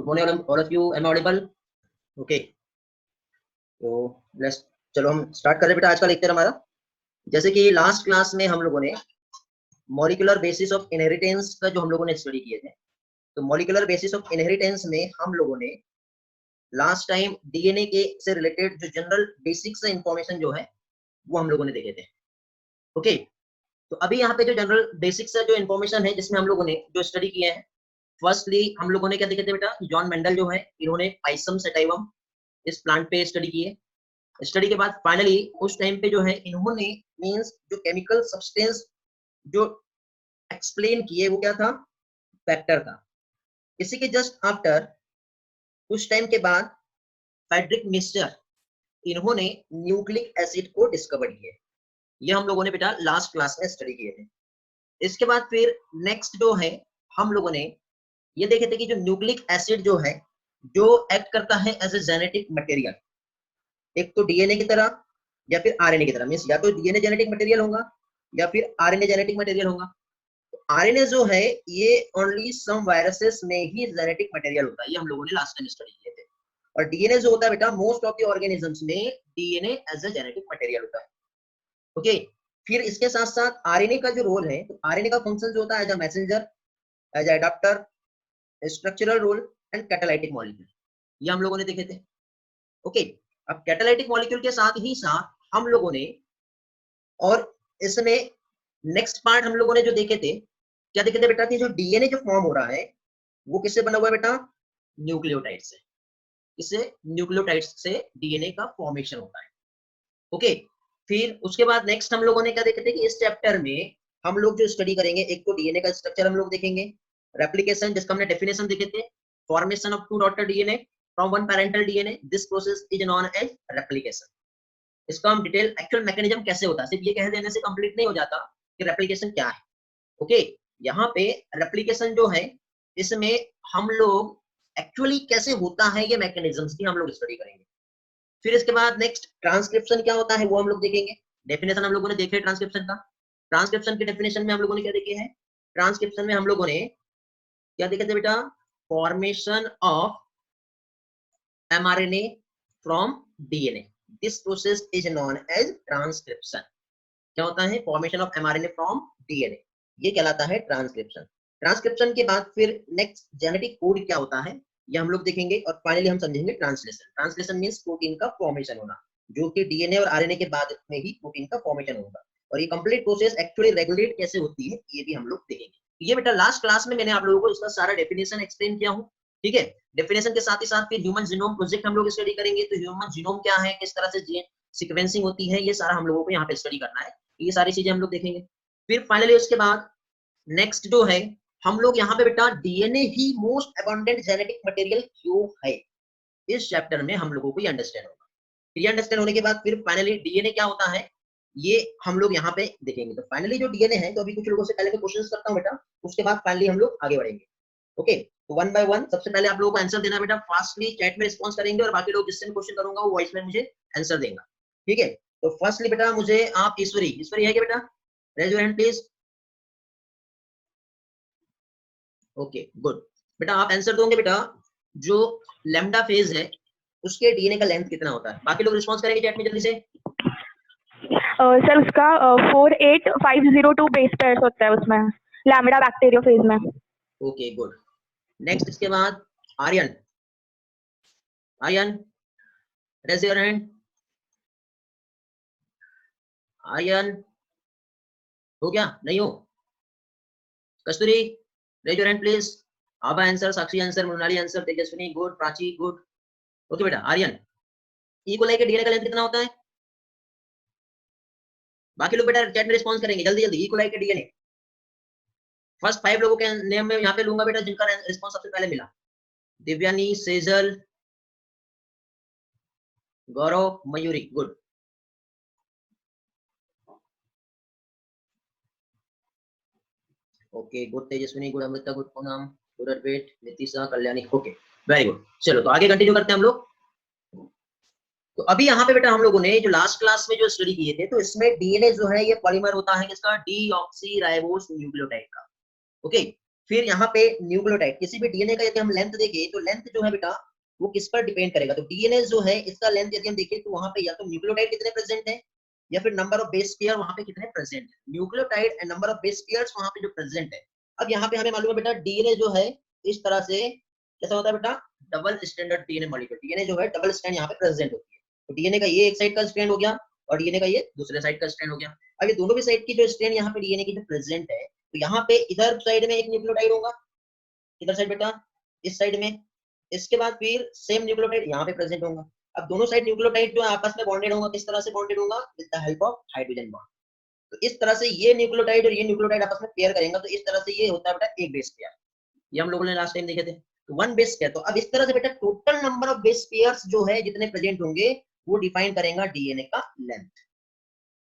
morning, all of you. Am I audible? Okay. तो let's चलो हम स्टार्ट कर रहे हैं बेटा आज का लेक्चर हमारा। जैसे कि लास्ट क्लास में हम लोगों ने मॉलिक्यूलर बेसिस ऑफ इनहेरिटेंस का जो हम लोगों ने स्टडी किए थे, तो मॉलिक्यूलर बेसिस ऑफ इनहेरिटेंस में हम लोगों ने लास्ट टाइम डीएनए के से रिलेटेड जो जनरल बेसिक्स इंफॉर्मेशन जो है वो हम लोगों ने देखे थे। ओके, तो अभी यहाँ पे जो जनरल बेसिक्स जो इन्फॉर्मेशन है जिसमें हम लोगों ने जो स्टडी किए हैं, फर्स्टली हम लोगों ने क्या देखे थे बेटा, जॉन मेंडल जो है इन्होंने पाइसम सेटाइवम इस प्लांट पे स्टडी किए। स्टडी के बाद फाइनली उस टाइम पे जो है इन्होंने मींस जो केमिकल सब्सटेंस जो एक्सप्लेन किए वो क्या था, फैक्टर था। इसी के जस्ट आफ्टर उस टाइम के बाद फ्रेडरिक मिस्टर इन्होंने न्यूक्लिक एसिड को डिस्कवर किए। ये हम लोगों ने बेटा लास्ट क्लास में स्टडी किए थे। इसके बाद फिर नेक्स्ट जो है हम लोगों ने ये देखे थे कि जो न्यूक्लिक एसिड जो है जो एक्ट करता है एज ए जेनेटिक मटेरियल, एक तो डीएनए की तरह या फिर आरएनए की तरह, मींस या तो डीएनए जेनेटिक मटेरियल होगा या फिर आरएनए जेनेटिक मटेरियल होगा। तो आरएनए जो है ये ओनली सम वायरसेस में ही जेनेटिक मटेरियल होता है, ये हम लोगों ने लास्ट टाइम स्टडी किए थे। और डीएनए जो होता है बेटा मोस्ट ऑफ द ऑर्गेनिजम्स में DNA as a genetic material होता है। ओके, फिर इसके साथ साथ आरएनए का जो रोल है, तो आरएनए का फंक्शन जो होता है as a messenger, as a adapter, structural role and catalytic molecule, ये हम लोगों ने देखे थे। ओके, अब कैटालाइटिक मॉलिक्यूल के साथ ही साथ हम लोगों ने और इसमें नेक्स्ट पार्ट हम लोगों ने जो देखे थे, क्या देखे थे बेटा कि जो डीएनए जो फॉर्म हो रहा है वो किससे बना हुआ है बेटा, न्यूक्लियोटाइड से। इससे न्यूक्लियोटाइड से डीएनए का फॉर्मेशन होता है। ओके, फिर उसके बाद नेक्स्ट हम लोगों ने क्या देखे थे कि इस चैप्टर में हम लोग जो स्टडी करेंगे, एक तो डीएनए का स्ट्रक्चर हम लोग देखेंगे, रेप्लिकेशन जिसका हमने डेफिनेशन देखे थे, formation of two daughter DNA from one parental DNA, this process is known as replication. इसका हम डिटेल एक्चुअल मैकेनिज्म कैसे होता है, सिर्फ ये कह देने से कंप्लीट नहीं हो जाता कि रेप्लिकेशन क्या है। ओके, यहाँ पे रेप्लिकेशन जो है इसमें हम लोग एक्चुअली कैसे होता है ये मैकेनिज्म्स की हम लोग स्टडी करेंगे। फिर इसके बाद नेक्स्ट ट्रांसक्रिप्शन क्या होता है वो हम लोग देखेंगे। डेफिनेशन हम लोगों ने देखे ट्रांसक्रिप्शन का। ट्रांसक्रिप्शन के डेफिनेशन में हम लोगों ने क्या देखे हैं, ट्रांसक्रिप्शन में हम लोगों ने क्या देखे थे बेटा, formation of mRNA from DNA, this process is known as transcription। क्या होता है, formation of mRNA from DNA, ये कहलाता है ट्रांसक्रिप्शन। ट्रांसक्रिप्शन के बाद फिर नेक्स्ट जेनेटिक कोड क्या होता है ये हम लोग देखेंगे और फाइनली हम समझेंगे ट्रांसलेशन। ट्रांसलेशन मींस प्रोटीन का फॉर्मेशन होना, जो कि डीएनए और आरएनए के बाद में ही प्रोटीन का फॉर्मेशन होगा। और ये कंप्लीट प्रोसेस एक्चुअली रेगुलेट कैसे होती है ये भी हम लोग देखेंगे। ये बेटा लास्ट क्लास में मैंने आप लोगों को इसका सारा डेफिनेशन एक्सप्लेन किया हूँ, ठीक है। डेफिनेशन के साथ ही साथ फिर ह्यूमन जीनोम प्रोजेक्ट हम लोग स्टडी करेंगे, तो ह्यूमन जीनोम क्या है, किस तरह से सीक्वेंसिंग होती है, ये सारा हम लोगों को यहाँ पे स्टडी करना है, ये सारी चीजें हम लोग देखेंगे। फिर फाइनली उसके बाद नेक्स्ट जो है हम लोग यहाँ पे बेटा डीएनए ही मोस्ट अबंडेंट जेनेटिक मटेरियल क्यों है, इस चैप्टर में हम लोगों को ये अंडरस्टैंड होगा। ये अंडरस्टैंड होने के बाद फिर फाइनली डीएनए क्या होता है ये हम लोग यहाँ पे देखेंगे। तो फाइनली जो डीएनए है, तो अभी कुछ लोगों से पहले मैं क्वेश्चंस करता हूँ बेटा, उसके बाद फाइनली हम लोग आगे बढ़ेंगे। ओके, तो वन बाय वन सबसे पहले आप लोगों को आंसर देना बेटा, फास्टली चैट में रिस्पॉन्स करेंगे और बाकी लोग जिससे मैं क्वेश्चन करूंगा वो वॉइस में मुझे आंसर देगा, ठीक है। तो फर्स्टली बेटा मुझे आप ईश्वरी है क्या बेटा, raise your hand please. Okay good, बेटा आप आंसर दोगे बेटा जो लैम्डा फेज है उसके डीएनए का लेंथ कितना होता है, बाकी लोग रिस्पॉन्स करेंगे चैट में जल्दी से। सर उसका 48502 बेस पेयर्स होता है उसमें लैम्डा बैक्टीरियोफेज में। ओके गुड, नेक्स्ट इसके बाद Aryan, raise your hand. Aryan हो गया, नहीं हो? Kasturi raise your hand please. Abha answer, Sakshi answer, Mrinali answer, Tejaswini good, Prachi good. Okay बेटा आर्यन, ई को लेके डीएनए का लेंथ कितना होता है, बाकी लोग बेटा चैट में रिस्पॉन्स करेंगे जल्दी जल्दी। ई को लेके डीएनए फर्स्ट 5 लोगों के नेम में यहाँ पे लूंगा बेटा जिनका रिस्पॉन्स सबसे पहले मिला। Divyani, Sejal, Gaurav, Mayuri good. Okay good, Tejaswini good, Amrita good, Poonam good, Arpit, Nitisha, Kalyani, okay very good. चलो तो आगे कंटिन्यू करते हैं हम लोग। तो अभी यहाँ पे बेटा हम लोगों ने जो लास्ट क्लास में जो स्टडी किए थे, तो इसमें डीएनए जो है ये पॉलीमर होता है किसका, डीऑक्सी राइबोस न्यूक्लियोटाइड का। ओके, फिर यहाँ पे न्यूक्लियोटाइड, किसी भी डीएनए का यदि हम लेंथ देखें तो लेंथ जो है बेटा वो किस पर डिपेंड करेगा, तो डीएनए जो है इसका लेंथ यदि हम देखें तो वहां पे या तो न्यूक्लियोटाइड कितने प्रेजेंट है या फिर नंबर ऑफ बेस पेयर वहां पे कितने प्रेजेंट है, nucleotide and number of base pairs वहां पे जो प्रेजेंट है। अब यहाँ पे हमें मालूम है बेटा डीएनए जो है इस तरह से कैसा होता है बेटा, double standard DNA molecule, DNA जो है डबल स्ट्रैंड यहाँ पे प्रेजेंट होती है, तो डीएनए का ये एक साइड का स्ट्रैंड हो गया और डीएनए का ये दूसरे साइड का स्ट्रैंड हो गया। अब ये दोनों भी साइड की जो स्ट्रैंड यहाँ पे डीएनए की जो प्रेजेंट है, तो यहाँ पे इधर साइड में एक न्यूक्लियोटाइड होगा, इधर साइड बेटा इस साइड में, इसके बाद फिर सेम न्यूक्लियोटाइड यहाँ पे प्रेजेंट होगा। अब दोनों साइड न्यूक्लियोटाइड जो आपस में बॉन्डेड होगा, किस तरह से बॉन्डेड होगा, with the help of hydrogen bond. तो इस तरह से ये न्यूक्लियोटाइड और ये न्यूक्लियोटाइड आपस में पेयर करेंगे, तो इस तरह से ये होता है बेटा एक बेस पेयर, ये हम लोगों ने लास्ट टाइम देखे थे, तो वन बेस पेयर। तो अब इस तरह से बेटा total number of base pairs जो है जितने प्रेजेंट होंगे वो डिफाइन करेगा डीएनए का लेंथ।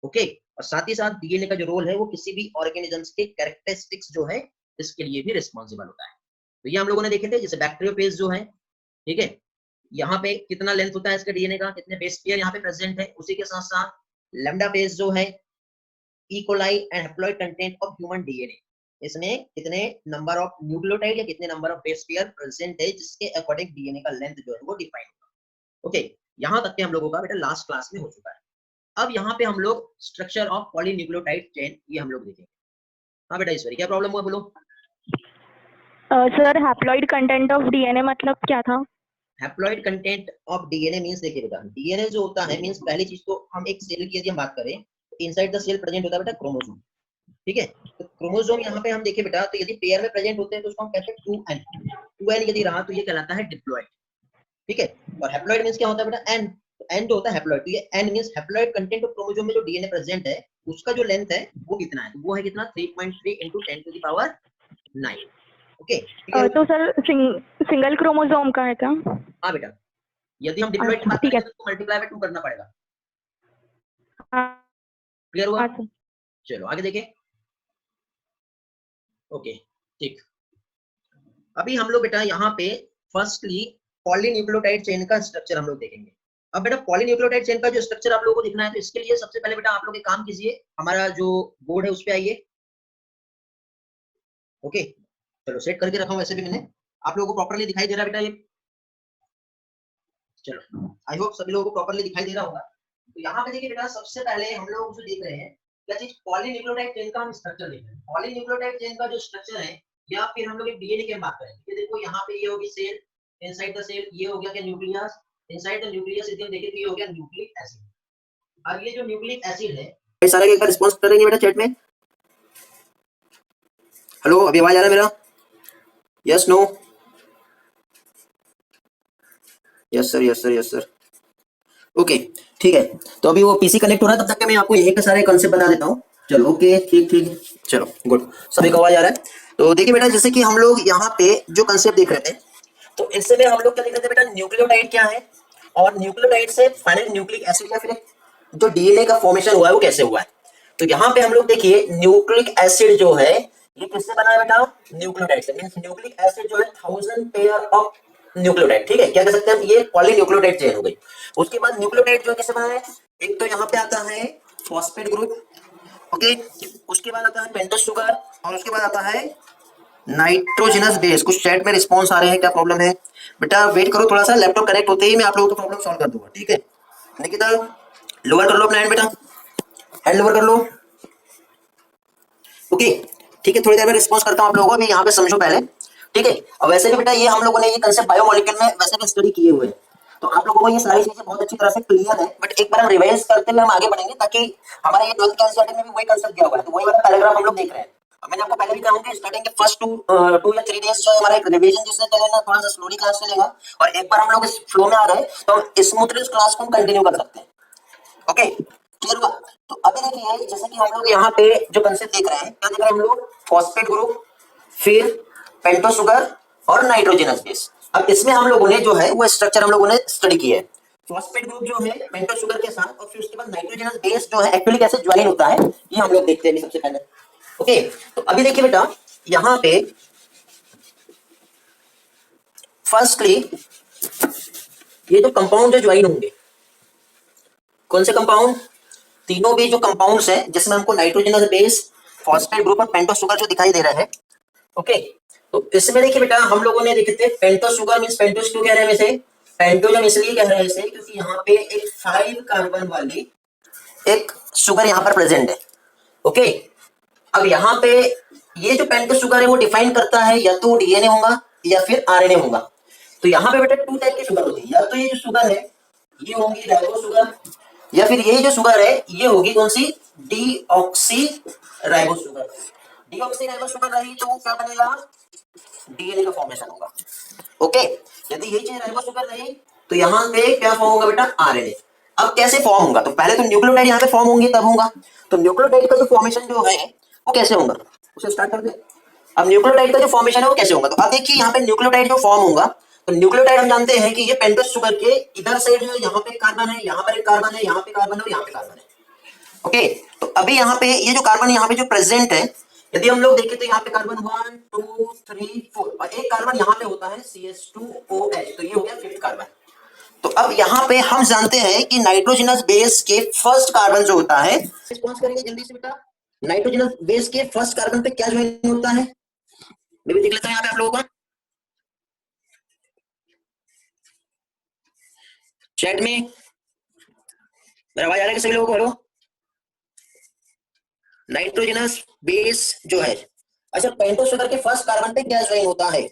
ओके, और साथ ही साथ डीएनए का जो रोल है वो किसी भी ऑर्गेनिजम्स के कैरेक्टरिस्टिक्स जो है इसके लिए भी रिस्पॉन्सिबल होता है। तो ये हम लोगों ने देखे थे, जैसे बैक्टीरियोफेज जो है, ठीक है, यहाँ पे कितना लेंथ होता है इसके डीएनए का, कितने बेस पेयर यहाँ पे प्रेजेंट है, उसी के साथ साथ लैम्डा फेज जो है, E coli and haploid content of human DNA, इसमें कितने नंबर ऑफ न्यूक्लियोटाइड या कितने number of base pair present है, जिसके अकॉर्डिंग डीएनए का लेंथ जो है वो डिफाइन होगा। ओके, यहाँ तक के हम लोगों का बेटा लास्ट क्लास में हो चुका है। अब यहाँ पे हम लोग स्ट्रक्चर ऑफ पॉलीन्यूक्लियोटाइड चेन ये हम लोग देखेंगे। हाँ बेटा ईश्वरी, क्या प्रॉब्लम हुआ बोलो। Sir haploid content of DNA मतलब क्या था? Haploid content of DNA means, देखिए बेटा डीएनए जो होता है मींस पहली चीज तो हम एक सेल की यदि हम बात करें तो इनसाइड द सेल प्रेजेंट होता है बेटा क्रोमोसोम, ठीक है, तो क्रोमोसोम यहाँ पे हम देखें बेटा तो यदि पेयर में प्रेजेंट होते हैं तो उसको हम कहते हैं 2n यदि रहा तो ये कहलाता है डिप्लॉइड, ठीक है, और हैप्लॉइड मींस क्या होता है बेटा n, तो n जो होता है हैप्लॉइड, तो ये n means haploid content of chromosome में जो डीएनए प्रेजेंट है उसका जो लेंथ है वो कितना है, तो वो है कितना 3.3 × 10⁹ ओके। तो सर सिंगल क्रोमोसोम का है क्या? हाँ बेटा, यदि हम डिप्लॉइड की बात ठीक है। करेंगे तो मल्टीप्लाई बाय 2 करना पड़ेगा, हाँ, क्लियर हुआ? सर। चलो आगे देखें। ओके ठीक, अभी हम लोग बेटा यहाँ पे फर्स्टली पॉलीन्यूक्लियोटाइड चेन का स्ट्रक्चर हम लोग देखेंगे। अब बेटा पॉलीन्यूक्लियोटाइड चेन का जो स्ट्रक्चर आप लोगों को दिखना है तो इसके लिए सबसे पहले बेटा आप लोग एक काम कीजिए, हमारा जो बोर्ड है उस पे आइए। ओके चलो सेट करके रखा हूं वैसे भी मैंने, आप लोगों को प्रॉपर्ली दिखाई दे रहा है बेटा ये, चलो आई होप सभी लोगों को प्रॉपर्ली दिखाई दे रहा होगा। तो यहाँ पे देखिए बेटा सबसे पहले हम लोग जो देख रहे हैं क्या चीज, पॉलीन्यूक्लियोटाइड चेन का हम स्ट्रक्चर देख रहे हैं। पॉलीन्यूक्लियोटाइड चेन का जो स्ट्रक्चर है या फिर हम लोग एक डीएनए की बात करें, ये देखो यहाँ पे ये होगी सेल, इनसाइड द सेल ये हो गया क्या न्यूक्लियस, इनसाइड द न्यूक्लियस यदि हम देखें तो ये हो गया न्यूक्लिक एसिड। अब ये जो न्यूक्लिक एसिड है, ये सारे एक बार रिस्पांस करेंगे बेटा चैट में, हेलो अभी आवाज आ रहा है मेरा, yes no, yes sir yes sir yes sir, okay ठीक है। तो अभी वो पीसी कनेक्ट हो रहा है, तब तक के मैं आपको यही के सारे कॉन्सेप्ट बता देता हूँ। चलो ओके ठीक ठीक, चलो गुड, सभी को आवाज आ रहा है। तो देखिए बेटा जैसे कि हम लोग यहाँ पे जो कॉन्सेप्ट देख रहे थे तो इससे में हम लोग क्या देख रहे थे बेटा, न्यूक्लियोटाइड क्या है और न्यूक्लियोटाइड से फाइनल न्यूक्लिक एसिड या फिर जो डीएनए का फॉर्मेशन हुआ है वो कैसे हुआ है। तो यहाँ पे हम लोग देखिए न्यूक्लिक एसिड जो है ये किससे बना है बेटा, न्यूक्लियोटाइड से, मींस न्यूक्लिक एसिड जो है 1000 पेयर ऑफ न्यूक्लियोटाइड, ठीक है, क्या कह सकते हैं हम, ये पॉलीन्यूक्लियोटाइड चेन हो गई। उसके बाद न्यूक्लियोटाइड जो है किससे बना है, एक तो यहाँ पे आता है फॉस्फेट ग्रुप, ओके, उसके बाद आता है पेंटोस शुगर और उसके बाद आता है नाइट्रोजनस बेस। कुछ चैट में रिस्पॉन्स आ रहे हैं, क्या प्रॉब्लम है बेटा, वेट करो थोड़ा सा, लैपटॉप कनेक्ट होते ही मैं आप लोगों को प्रॉब्लम सॉल्व कर दूंगा, ठीक है। निकिता लोअर कर लो अपना हैंड बेटा, हैंड लोअर कर लो, ओके ठीक है, थोड़ी देर में रिस्पॉन्स करता हूं आप लोगों को, अभी यहाँ पे समझो पहले, ठीक है। और वैसे भी बेटा ये हम लोगों ने ये कंसेप्ट बायोमोलिक्यूल में वैसे भी स्टडी किए हुए हैं, तो आप लोगों को ये सारी चीजें बहुत अच्छी तरह से क्लियर है, बट एक बार हम रिवाइज करते हुए हम आगे बढ़ेंगे ताकि हमारा ये 12th के एनसीईआरटी में भी वही कंसेप्ट दिया हुआ है, तो वही वाला पैराग्राफ हम लोग देख रहे हैं। मैंने आपको पहले भी कहा कि स्टार्टिंग के फर्स्ट 2 या 3 डेज जो है हमारा एक रिवीजन जिससे चलेगा, थोड़ा सा स्लोली क्लास चलेगा, और एक बार हम लोग इस फ्लो में आ गए तो हम स्मूथली इस क्लास को कंटिन्यू कर सकते हैं, ओके क्लियर हुआ। तो अभी देखिए जैसे कि हम लोग यहाँ पे जो कंसेप्ट देख रहे हैं, क्या देख रहे हैं हम लोग, फॉस्फेट ग्रुप, फिर पेंटोस शुगर और नाइट्रोजनस बेस। अब इसमें हम लोगों ने जो है वो स्ट्रक्चर हम लोगों ने स्टडी किया है, फॉस्फेट ग्रुप जो है पेंटोस शुगर के साथ, और फिर उसके बाद नाइट्रोजनस बेस जो है एक्चुअली कैसे ज्वाइन होता है ये हम लोग देखते हैं सबसे पहले, ओके। तो अभी देखिए बेटा यहाँ पे फर्स्टली ये जो कंपाउंड ज्वाइन होंगे, कौन से कंपाउंड, तीनों भी जो कंपाउंड्स हैं जिसमें हमको नाइट्रोजनस बेस, फॉस्फेट ग्रुप और पेंटोस शुगर जो दिखाई दे रहा है, ओके, तो इसमें देखिए बेटा हम लोगों ने देखे थे पेंटोस शुगर मींस पेंटोस क्यों कह रहे हैं वैसे, पेंटोस हम इसलिए कह रहे हैं इसे क्योंकि यहाँ पे एक 5 कार्बन वाली एक शुगर यहाँ पर प्रेजेंट है। ओके, अब यहाँ पे ये जो पेंटोस शुगर है वो डिफाइन करता है या तो डीएनए होगा या फिर आरएनए होगा। तो यहाँ पे बेटा 2 टाइप की शुगर होती है, या तो ये जो शुगर है ये होगी राइबो शुगर, या फिर ये जो शुगर है ये होगी कौन सी, deoxy ribo sugar. Deoxy ribo sugar रही तो वो क्या बनेगा, डीएनए का फॉर्मेशन होगा। ओके, यदि यही चीज राइबो शुगर रही तो यहाँ पे क्या फॉर्म होगा बेटा, आरएनए। अब कैसे फॉर्म होगा, तो पहले तो न्यूक्लियोटाइड यहाँ पे फॉर्म होंगे तब होगा। तो न्यूक्लियोटाइड का जो फॉर्मेशन जो है वो कैसे होगा, उसे स्टार्ट कर दे। अब न्यूक्लियोटाइड का जो फॉर्मेशन है वो कैसे होगा, तो अब देखिए यहाँ पे न्यूक्लियोटाइड जो फॉर्म होगा, तो न्यूक्लियोटाइड हम जानते हैं कि ये पेंटोस शुगर के इधर साइड जो है यहाँ पे कार्बन है, यहाँ पर एक कार्बन है, यहाँ पे कार्बन है, यहाँ पे कार्बन है। ओके, तो अभी यहाँ पे ये जो कार्बन यहाँ पे जो प्रेजेंट है, यदि हम लोग देखें तो यहाँ पे कार्बन 1 2 3 4 और एक कार्बन यहाँ पे होता है CH2OH, तो ये हो गया 5th कार्बन। तो अब यहाँ पे हम जानते हैं कि नाइट्रोजनस बेस के फर्स्ट कार्बन जो होता है, रिस्पॉन्स करेंगे जल्दी से बेटा, नाइट्रोजनस बेस के फर्स्ट कार्बन पे क्या ज्वाइन होता है, मैं भी देख लेता हूं यहाँ पे आप लोगों का चैट में, मेरा आवाज आ रहा है सभी लोगों को, हेलो। नाइट्रोजनस बेस जो है, अच्छा पेंटोस शुगर के फर्स्ट कार्बन पे क्या ज्वाइन होता है,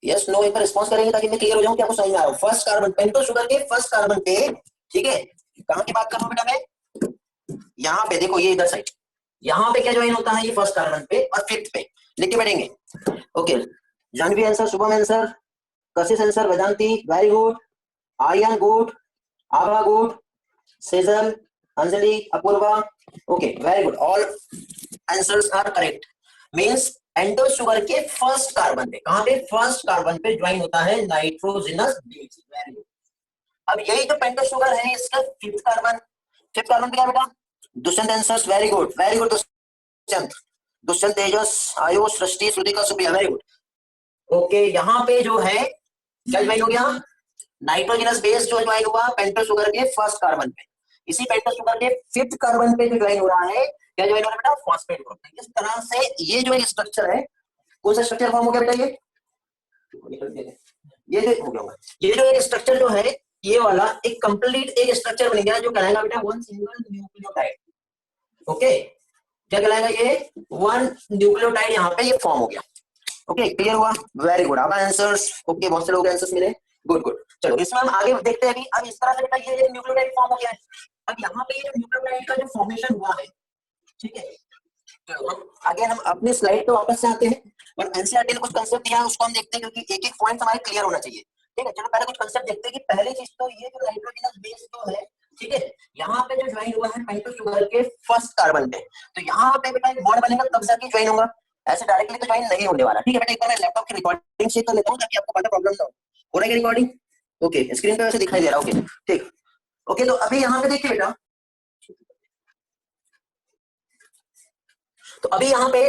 यस नो एक बार रिस्पॉन्स करेंगे ताकि मैं क्लियर हो जाऊं कि आपको समझ में आ रहा है। फर्स्ट कार्बन पेंटोस शुगर के फर्स्ट कार्बन पे, ठीक है, कहां की बात कर रहा हूं बेटा मैं, यहाँ पे देखो ये इधर साइड, यहाँ पे क्या ज्वाइन होता है, ये फर्स्ट कार्बन पे और 5th पे लिख के बैठेंगे। Okay, Janvi answer, Shubham answer, Kashish answer, Vedanti very good, Aryan good, Abha good, Sejal, Anjali, Apurva, okay very good, all answers are correct. Means pentose sugar के फर्स्ट कार्बन पे, कहां पे, फर्स्ट कार्बन पे ज्वाइन होता है नाइट्रोजनस बेस, वेरी गुड। अब यही जो पेंटोस शुगर है इसका 5th कार्बन, 5th कार्बन पे क्या बेटा, Dushyant answers, very good very good, Dushyant, Dushyant, Tejas, Ayush, Srishti, Shrutika, Supriya, very good. Okay, यहाँ पे जो है क्या ज्वाइन हो गया, नाइट्रोजनस बेस जो ज्वाइन हुआ पेंटोस शुगर के फर्स्ट कार्बन पे, इसी पेंटोस शुगर के 5th कार्बन पे जो ज्वाइन हो रहा है, क्या ज्वाइन हो रहा है बेटा, फॉस्फेट ग्रुप। इस तरह से ये जो एक स्ट्रक्चर है, कौन सा स्ट्रक्चर फॉर्म हो गया बेटा, ये हो गया, ये जो एक स्ट्रक्चर जो है ये वाला एक कंप्लीट एक स्ट्रक्चर बन गया जो कहलाएगा बेटा वन सिंगल न्यूक्लियोटाइड। ओके, क्या कहलाएगा ये, वन न्यूक्लियोटाइड यहाँ पे ये फॉर्म हो गया। ओके, क्लियर हुआ, वेरी गुड, आपका आंसर्स, ओके बहुत से लोग आंसर्स मिले, गुड गुड। चलो इसमें हम आगे देखते हैं। अब इस तरह से बेटा ये न्यूक्लियोटाइड फॉर्म हो गया है। अब यहाँ पे ये न्यूक्लियोटाइड का जो फॉर्मेशन हुआ है, ठीक है, तो हम आगे हम अपने स्लाइड पे वापस से आते हैं और एनसीईआरटी ने कुछ कांसेप्ट दिया है उसको हम देखते हैं, क्योंकि एक एक पॉइंट हमारे क्लियर होना चाहिए। ठीक है, चलो पहले कुछ कांसेप्ट देखते हैं कि पहली चीज तो ये जो नाइट्रोजनस बेस जो है, ठीक है, यहाँ पे जो ज्वाइन हुआ है पेंटोस शुगर के फर्स्ट कार्बन पे, तो यहाँ पे बेटा एक बॉन्ड बनेगा तब जाके ज्वाइन होगा, ऐसे डायरेक्टली तो ज्वाइन नहीं होने वाला। ठीक है बेटा, एक बार मैं लैपटॉप की रिकॉर्डिंग चेक कर लेता हूँ ताकि आपको पता प्रॉब्लम ना हो रहा है रिकॉर्डिंग। ओके, स्क्रीन पे वैसे दिखाई दे रहा है, ओके ठीक। ओके, तो अभी यहाँ पे देखिए बेटा, तो अभी यहाँ पे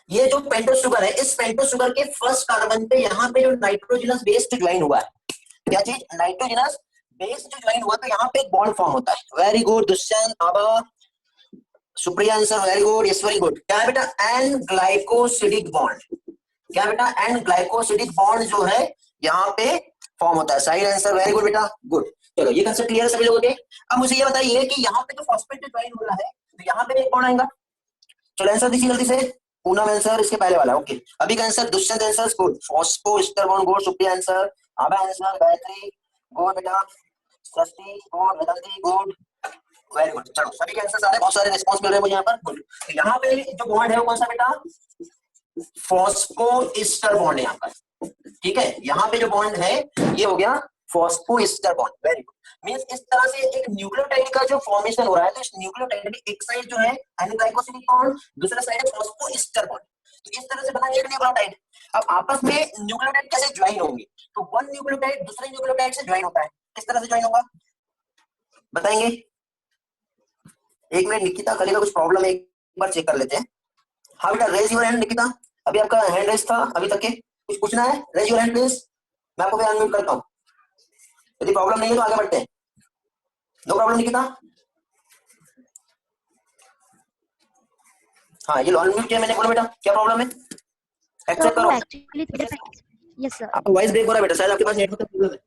ये जो पेंटोस शुगर है, इस पेंटोस शुगर के फर्स्ट कार्बन पे यहाँ पे जो नाइट्रोजनस बेस जो ज्वाइन हुआ है, क्या चीज, नाइट्रोजनस बेस जो ज्वाइन हुआ, तो यहाँ पे एक बॉन्ड फॉर्म होता है। Very good Dushyant, Abha, Supriya answer, very good, yes very good. क्या है बेटा, एन ग्लाइकोसिडिक बॉन्ड, क्या बेटा, एन ग्लाइकोसिडिक बॉन्ड जो है यहाँ पे फॉर्म होता है, सही आंसर, वेरी गुड बेटा, गुड। चलो ये कंसेप्ट क्लियर है सभी लोगों के। अब मुझे ये बताइए कि यहाँ पे जो फॉस्फेट ज्वाइन हो रहा है, तो यहाँ पे एक बॉन्ड आएगा। चलो आंसर दीजिए जल्दी से, पूनम आंसर इसके पहले वाला, ओके। अभी का answer Dushyant answer good, phosphoester bond good, Supriya answer, Abha answer, Gayatri good बेटा, Srishti good, Vedanti good, very good. चलो सभी के आंसर आ रहे हैं, बहुत सारे रिस्पांस मिल रहे हैं मुझे यहाँ पर, गुड। तो यहाँ पे जो बॉन्ड है वो कौन सा बेटा, फॉस्फो एस्टर बॉन्ड है यहाँ पर। ठीक है, यहाँ पे जो बॉन्ड है ये हो गया phosphoester bond, very good. Means इस तरह से एक न्यूक्लियोटाइड का जो फॉर्मेशन हो रहा है, तो इस न्यूक्लियोटाइड में एक साइड जो है एन ग्लाइकोसिडिक बॉन्ड, दूसरा साइड है फॉस्फो एस्टर बॉन्ड, तो इस तरह से बना एक न्यूक्लियोटाइड। अब आपस में न्यूक्लियोटाइड कैसे ज्वाइन होंगे, तो वन न्यूक्लियोटाइड दूसरे न्यूक्लियोटाइड से ज्वाइन होता है, किस तरह से ज्वाइन होगा बताएंगे। एक मिनट निकिता, कल का कुछ प्रॉब्लम है, एक बार चेक कर लेते हैं। हाँ बेटा, रेज योर हैंड निकिता, अभी आपका हैंड रेज था अभी तक के, कुछ पूछना है, रेज योर हैंड प्लीज, मैं आपको अनम्यूट करता हूँ, यदि प्रॉब्लम नहीं है तो आगे बढ़ते हैं। नो प्रॉब्लम निकिता, हाँ ये अनम्यूट किया मैंने, बोलो बेटा क्या प्रॉब्लम है, एक्सेप्ट करो। Actually yes sir. आपका वॉइस ब्रेक हो रहा है बेटा, शायद आपके पास नेटवर्क का प्रॉब्लम है।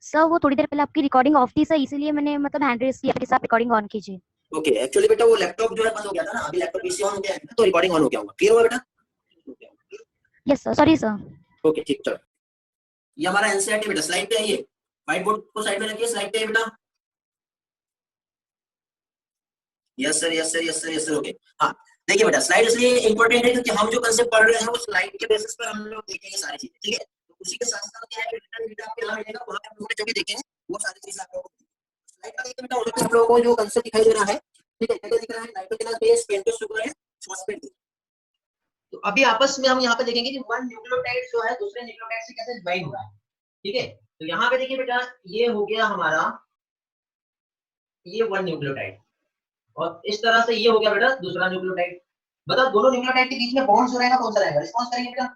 सर वो थोड़ी देर पहले आपकी रिकॉर्डिंग ऑफ थी सर, इसीलिए मैंने मतलब हैंड रेज किया कि आप रिकॉर्डिंग ऑन कीजिए। ओके, एक्चुअली बेटा वो लैपटॉप जो है बंद हो गया था ना, अभी लैपटॉप पीसी ऑन हो गया है तो रिकॉर्डिंग ऑन हो गया होगा। क्लियर हुआ बेटा? Yes sir, sorry sir. Okay ठीक, चलो ये हमारा एनसीईआरटी बेटा, स्लाइड पे है ये, व्हाइट बोर्ड को साइड में रखिए, स्लाइड पे है बेटा। Yes sir yes sir yes sir yes sir, okay. हाँ देखिए बेटा, स्लाइड इसलिए इंपॉर्टेंट है क्योंकि हम जो कंसेप्ट पढ़ रहे हैं वो स्लाइड के बेसिस पर हम लोग देखेंगे सारी चीजें, ठीक है। तो उसी के साथ साथ क्या है कि रिटर्न डेटा आपको यहाँ मिलेगा, वहां पे हम लोग जो भी देखेंगे वो सारी चीजें आप लोगों को स्लाइड में देखिए बेटा। ऑलरेडी हम लोगों को जो कंसेप्ट दिखाई दे रहा है, ठीक है, क्या दिख रहा है, नाइट्रोजनस बेस, पेंटोस शुगर है, फॉस्फेट। तो अभी आपस में हम यहाँ पे देखेंगे कि वन न्यूक्लियोटाइड जो है दूसरे न्यूक्लियोटाइड से कैसे ज्वाइन हो रहा है, ठीक है। तो यहाँ पे देखिए बेटा, ये हो गया हमारा ये वन न्यूक्लियोटाइड, और इस तरह से ये हो गया बेटा दूसरा न्यूक्लियोटाइड। बताओ दोनों न्यूक्लियोटाइड के बीच में बॉन्ड जो रहेगा कौन सा रहेगा, रिस्पॉन्स करेंगे बेटा।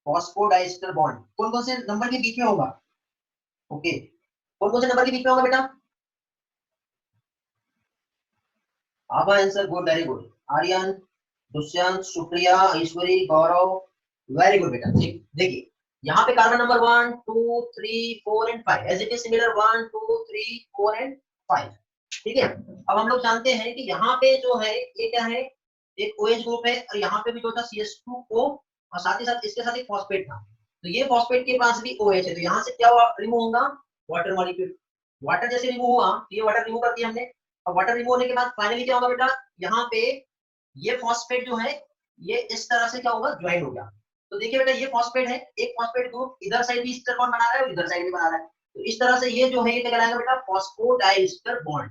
फॉस्फोडाइस्टर बॉन्ड कौन कौन से नंबर के बीच में होगा, ओके, कौन कौन से नंबर के बीच में होगा बेटा। आपका answer good, very good. Aryan, Dushyant, Supriya, Ishwari, Gaurav, very good बेटा। ठीक, देखिए यहाँ पे carbon number 1 2 3 4 and 5, as it is similar 1 2 3 4 and 5, ठीक है। अब हम लोग जानते हैं कि यहाँ पे जो है ये क्या है, एक OH ग्रुप है, और यहाँ पे भी जो था CH2O, और साथ ही साथ इसके साथ एक फॉस्फेट था। तो ये फॉस्फेट के पास भी OH है, तो यहाँ से क्या रिमूव होगा, वाटर मॉलिक्यूल। वाटर जैसे रिमूव हुआ, ये वाटर रिमूव कर दिया हमने। अब वाटर रिमूव होने के बाद फाइनली क्या होगा बेटा, यहाँ पे ये फॉस्फेट जो है ये इस तरह से क्या होगा, ज्वाइन हो गया। तो देखिए बेटा ये फॉस्फेट है, एक फॉस्फेट ग्रुप इधर साइड भी ईस्टर बॉन्ड बना रहा है और इधर साइड भी बना रहा है। तो इस तरह से ये जो है ये क्या कहलाएगा बेटा, फॉस्फोडाइस्टर बॉन्ड,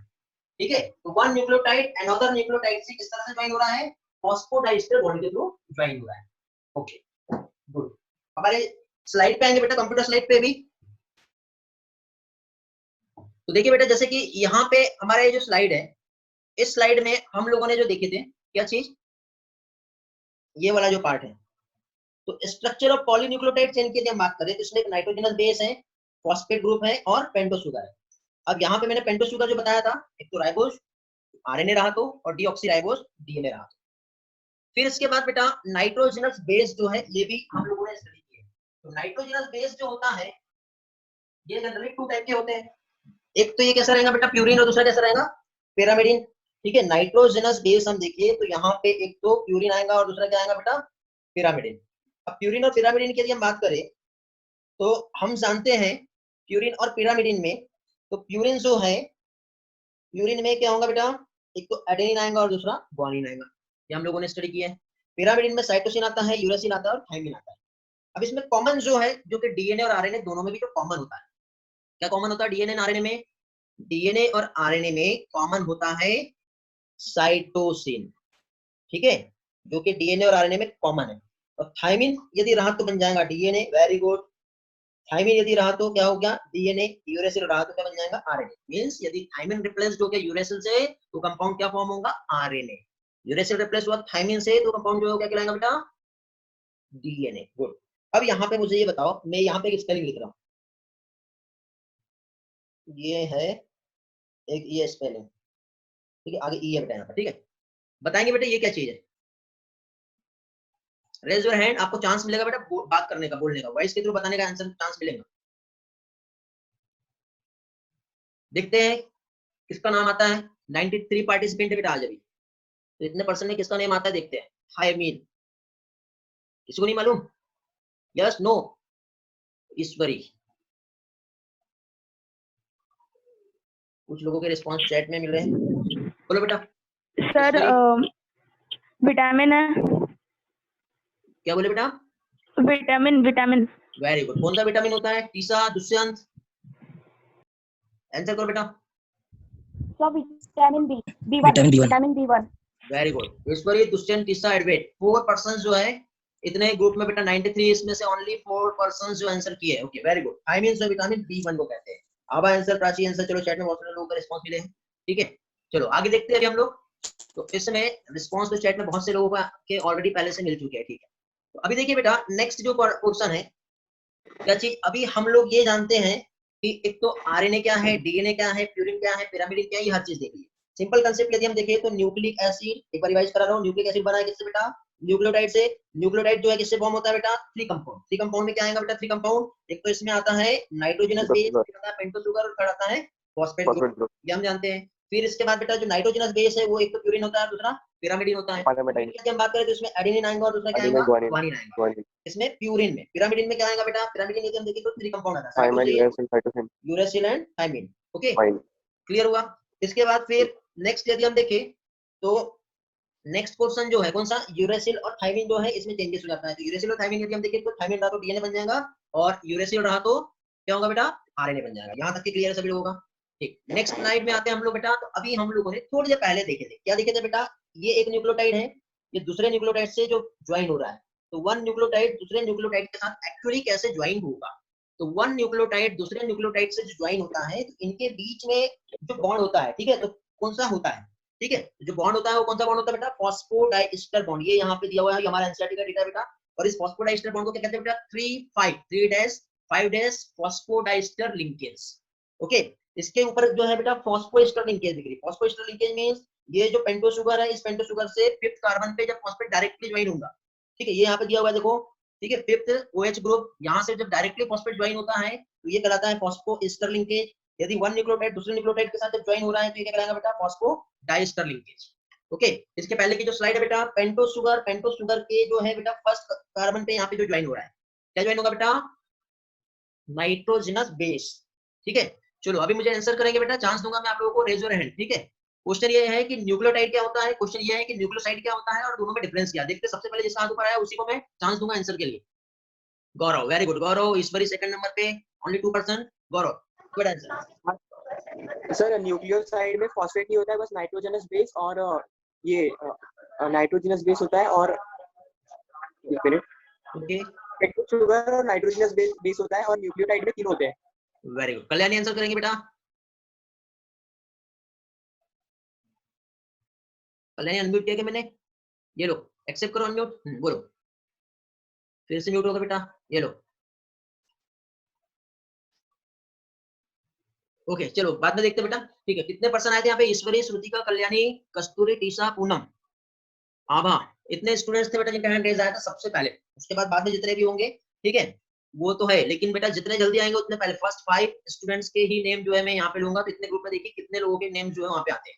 ठीक है। तो वन न्यूक्लियोटाइड अनदर न्यूक्लियोटाइड से किस तरह से ज्वाइन हो रहा है, फॉस्फोडाइस्टर बॉन्ड के थ्रू ज्वाइन हो रहा है। Okay good. हमारे स्लाइड पे आएंगे बेटा, कंप्यूटर स्लाइड पे भी। तो देखिए बेटा जैसे कि यहाँ पे हमारे जो स्लाइड है, इस स्लाइड में हम लोगों ने जो देखे थे क्या चीज, ये वाला जो पार्ट है। तो स्ट्रक्चर ऑफ पॉलीन्यूक्लियोटाइड चेन की बात करें तो इसमें एक नाइट्रोजनस बेस है, फॉस्फेट ग्रुप है और पेंटोस शुगर है। अब यहाँ पे मैंने पेंटोस शुगर जो बताया था, एक तो राइबोज आरएनए रहा तो, और डीऑक्सीराइबोज डीएनए रहा तो। फिर इसके बाद बेटा नाइट्रोजनस बेस जो है ये भी हम लोगों ने स्टडी किया। तो नाइट्रोजनस बेस जो होता है ये जनरली 2 टाइप के होते हैं। एक तो ये कैसा रहेगा बेटा, प्यूरिन, और दूसरा कैसा रहेगा, पिरामिडिन, ठीक है। नाइट्रोजनस बेस हम देखिए तो यहाँ पे एक तो प्यूरिन आएगा और दूसरा क्या आएगा बेटा, पिरामिडिन। अब प्यूरिन और पिरामिडिन की यदि हम बात करें तो हम जानते हैं प्यूरिन और पिरामिडिन में, तो प्यूरिन जो है, प्यूरिन में क्या होगा बेटा, एक तो एडेनिन आएगा और दूसरा ग्वानिन आएगा, ये हम लोगों ने स्टडी किया है। पिरामिडिन में साइटोसिन आता है, यूरेसिल आता है और थायमिन आता है। अब इसमें कॉमन जो है, जो कि डीएनए और आरएनए दोनों में भी जो कॉमन होता है, क्या कॉमन होता है डीएनए और आरएनए में, डीएनए और आरएनए में कॉमन होता है साइटोसिन, ठीक है, जो कि डीएनए और आरएनए में कॉमन है। और थायमिन यदि रहा तो बन जाएगा डीएनए, वेरी गुड। थायमिन यदि रहा तो क्या हो गया, डीएनए। यूरेसिल रहा तो क्या बन जाएगा, आरएनए। मींस यदि थायमिन रिप्लेस्ड हो गया यूरेसिल से तो कंपाउंड क्या फॉर्म होगा, आरएनए। यूरेसिल रिप्लेस हुआ थायमिन से तो कंपाउंड जो हो क्या कहलाएगा बेटा, डीएनए। गुड। अब यहाँ पे मुझे ये बताओ, मैं यहाँ पे एक स्पेलिंग लिख रहा हूँ, ये है एक ये स्पेलिंग, ठीक है, आगे ई है बेटा यहाँ पर, ठीक है। बताएंगे बेटा ये क्या चीज है, रेज योर हैंड, आपको चांस मिलेगा बेटा बात करने का, बोलने का, वॉइस के थ्रू बताने का आंसर चांस मिलेगा। देखते हैं किसका नाम आता है, 93 पार्टिसिपेंट बेटा आज अभी, तो इतने परसेंट में किसका नेम आता है देखते हैं। हाय मीन, किसी को नहीं मालूम, यस नो, ईश्वरी। कुछ लोगों के रिस्पांस चैट में मिल रहे हैं, बोलो बेटा। सर विटामिन है। क्या बोले बेटा, विटामिन, विटामिन। Very good. कौन सा विटामिन होता है, टीसा, दुष्यंत, आंसर करो बेटा। Sir vitamin B, B1, vitamin B1। Very good. Ishwari, Dushyant, Tisa, Advait, 4 person जो है इतने ग्रुप में बेटा 93, इसमें से ओनली 4 पर्सन जो आंसर किए, ओके वेरी गुड। थायमिन जो विटामिन B1 को कहते हैं। अब आंसर प्राची आंसर, चलो चैट में बहुत सारे लोगों का रिस्पांस मिले हैं, ठीक है। चलो आगे देखते हैं अभी हम लोग। तो इसमें रिस्पांस तो चैट में बहुत से लोगों का के ऑलरेडी पहले से मिल चुके हैं, ठीक है। तो अभी देखिए बेटा नेक्स्ट जो क्वेश्चन है क्या चीज, अभी हम लोग ये जानते हैं कि एक तो आरएनए क्या है, डीएनए क्या है, प्यूरिन क्या है, पिरामिडिन क्या है, ये हर चीज देख ली। सिंपल कंसेप्ट यदि हम देखें तो न्यूक्लिक एसिड, एक बार रिवाइज करा रहा हूँ, न्यूक्लिक एसिड बना है किससे बेटा, न्यूक्लियोटाइड से। न्यूक्लियोटाइड जो है किससे फॉर्म होता है बेटा, 3 कंपाउंड। 3 कंपाउंड में क्या आएगा बेटा, 3 कंपाउंड, एक तो इसमें आता है नाइट्रोजनस बेस, एक आता है पेंटोस शुगर और थर्ड आता है फॉस्फेट ग्रुप, ये हम जानते हैं। फिर इसके बाद बेटा जो नाइट्रोजनस बेस है वो एक तो प्यूरिन होता है, दूसरा पिरामिडिन होता है। यदि हम बात करें तो इसमें एडेनिन आएगा और दूसरा क्या आएगा, ग्वानिन आएगा। इसमें प्यूरिन में, पिरामिडिन में क्या आएगा बेटा, पिरामिडिन यदि हम देखें तो 3 कंपाउंड आता है, uracil and thymine. Okay, clear हुआ। इसके बाद फिर नेक्स्ट यदि हम देखें तो नेक्स्ट पोर्शन जो है कौन सा, यूरेसिल और थायमिन जो है इसमें चेंजेस हो जाता है। तो यूरेसिल और थायमिन यदि हम देखें तो थायमिन रहा तो डीएनए बन जाएगा और यूरेसिल रहा तो क्या होगा बेटा, आरएनए बन जाएगा। यहाँ तक की क्लियर है सभी लोगों का। ठीक, नेक्स्ट स्लाइड में आते हैं हम लोग बेटा। तो अभी हम लोगों ने थोड़ी देर पहले देखे थे, क्या देखे थे बेटा, ये एक न्यूक्लियोटाइड है, ये दूसरे न्यूक्लियोटाइड से जो ज्वाइन हो रहा है। तो वन न्यूक्लियोटाइड दूसरे न्यूक्लियोटाइड के साथ एक्चुअली कैसे ज्वाइन होगा, तो वन न्यूक्लियोटाइड दूसरे न्यूक्लियोटाइड से जो ज्वाइन होता है तो इनके बीच में जो बॉन्ड होता है, ठीक है, तो कौन सा होता है, ठीक है, जो बॉन्ड होता है वो कौन सा बॉन्ड होता है बेटा, फॉस्फोडाइस्टर बॉन्ड। ये यहाँ पे दिया हुआ है, हमारा एनसीईआरटी का डेटा बेटा। और इस फॉस्फोडाइस्टर बॉन्ड को क्या कहते हैं बेटा, 3-5 फॉस्फोडाइस्टर लिंकेज। ओके, इसके ऊपर जो है बेटा फॉस्फोएस्टर लिंकेज दिख रही है। फॉस्फोएस्टर लिंकेज मींस ये जो पेंटोस शुगर है, इस पेंटोस शुगर से 5th कार्बन पे जब फॉस्फेट डायरेक्टली ज्वाइन होगा, ठीक है, ये यहाँ पे दिया हुआ है देखो, ठीक है, 5th OH ग्रुप, यहाँ से जब डायरेक्टली फॉस्फेट ज्वाइन होता है तो ये कहलाता है फॉस्फोएस्टर लिंकेज। यदि वन न्यूक्लियोटाइड दूसरे न्यूक्लियोटाइड के साथ जब ज्वाइन हो रहा है तो ये क्या कहलाएगा बेटा, फॉस्फोडाइस्टर लिंकेज। ओके, इसके पहले की जो स्लाइड है बेटा, पेंटोस शुगर के जो है बेटा फर्स्ट कार्बन पे यहाँ पे जो ज्वाइन हो रहा है, क्या ज्वाइन होगा बेटा, नाइट्रोजनस बेस। ठीक है, चलो अभी मुझे आंसर करेंगे बेटा, चांस दूंगा मैं आप लोगों को, रेज योर हैंड। ठीक है, क्वेश्चन ये है कि न्यूक्लियोटाइड क्या होता है, क्वेश्चन ये है कि न्यूक्लियोसाइड क्या होता है और दोनों में डिफरेंस क्या। देखते सबसे पहले जिसका हाथ ऊपर आया उसी को मैं चांस दूंगा आंसर के लिए। गौरव, वेरी गुड गौरव, ईश्वरी सेकंड नंबर पे, ओनली 2%। गौरव, गुड आंसर। सर न्यूक्लियोसाइड में फॉस्फेट नहीं होता है, बस नाइट्रोजनस बेस और ये नाइट्रोजनस बेस होता है और एक मिनट, ओके, पेंटोस शुगर और नाइट्रोजनस बेस होता है और न्यूक्लियोटाइड में 3 होते हैं। वेरी गुड, कल्याणी आंसर करेंगे बेटा, कल्याणी अनम्यूट किया क्या मैंने, ये लो एक्सेप्ट करो अनम्यूट, बोलो, फिर से म्यूट होगा बेटा, ये लो। ओके, चलो बाद में देखते बेटा। ठीक है, कितने पर्सन आए थे यहाँ पे, ईश्वरी, श्रुतिका, कल्याणी, कस्तूरी, टीसा, पूनम, आभा, इतने स्टूडेंट्स थे बेटा जिनका हैंड रेज आया था सबसे पहले। उसके बाद में जितने भी होंगे, ठीक है, वो तो है, लेकिन बेटा जितने जल्दी आएंगे उतने पहले फर्स्ट 5 स्टूडेंट्स के ही नेम जो है मैं यहाँ पे लूंगा। तो इतने ग्रुप में देखिए कितने लोगों के नेम जो है वहाँ पे आते हैं।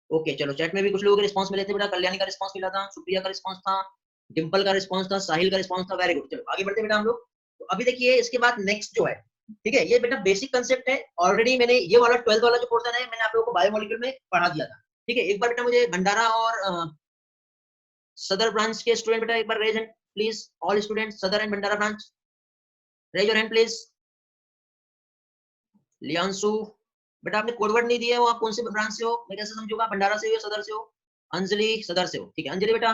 ओके, चलो चैट में भी कुछ लोगों के रिस्पॉन्स मिले थे बेटा, कल्याणी का रिस्पॉन्स मिला था, सुप्रिया का रिस्पॉन्स था, डिम्पल का रिस्पॉन्स था, साहिल का रिस्पॉन्स था, वेरी गुड। चलो आगे बढ़ते बेटा हम लोग। तो अभी देखिए इसके बाद नेक्स्ट जो है, ठीक है, ये बेटा बेसिक कंसेप्ट है, ऑलरेडी मैंने ये वाला 12th वाला जो पोर्शन है मैंने आप लोगों को बायोमोलिक्यूल में पढ़ा दिया था। ठीक है, एक बार बेटा मुझे भंडारा और सदर ब्रांच के स्टूडेंट बेटा एक बार raise hand please, all student Sadar and Bhandara branch, raise your hand please. Liyanshu बेटा आपने कोड वर्ड नहीं दिया है, वो आप कौन से ब्रांच से हो, मैं कैसे समझूंगा, भंडारा से हो या सदर से हो। अंजलि सदर से हो, ठीक है अंजलि बेटा,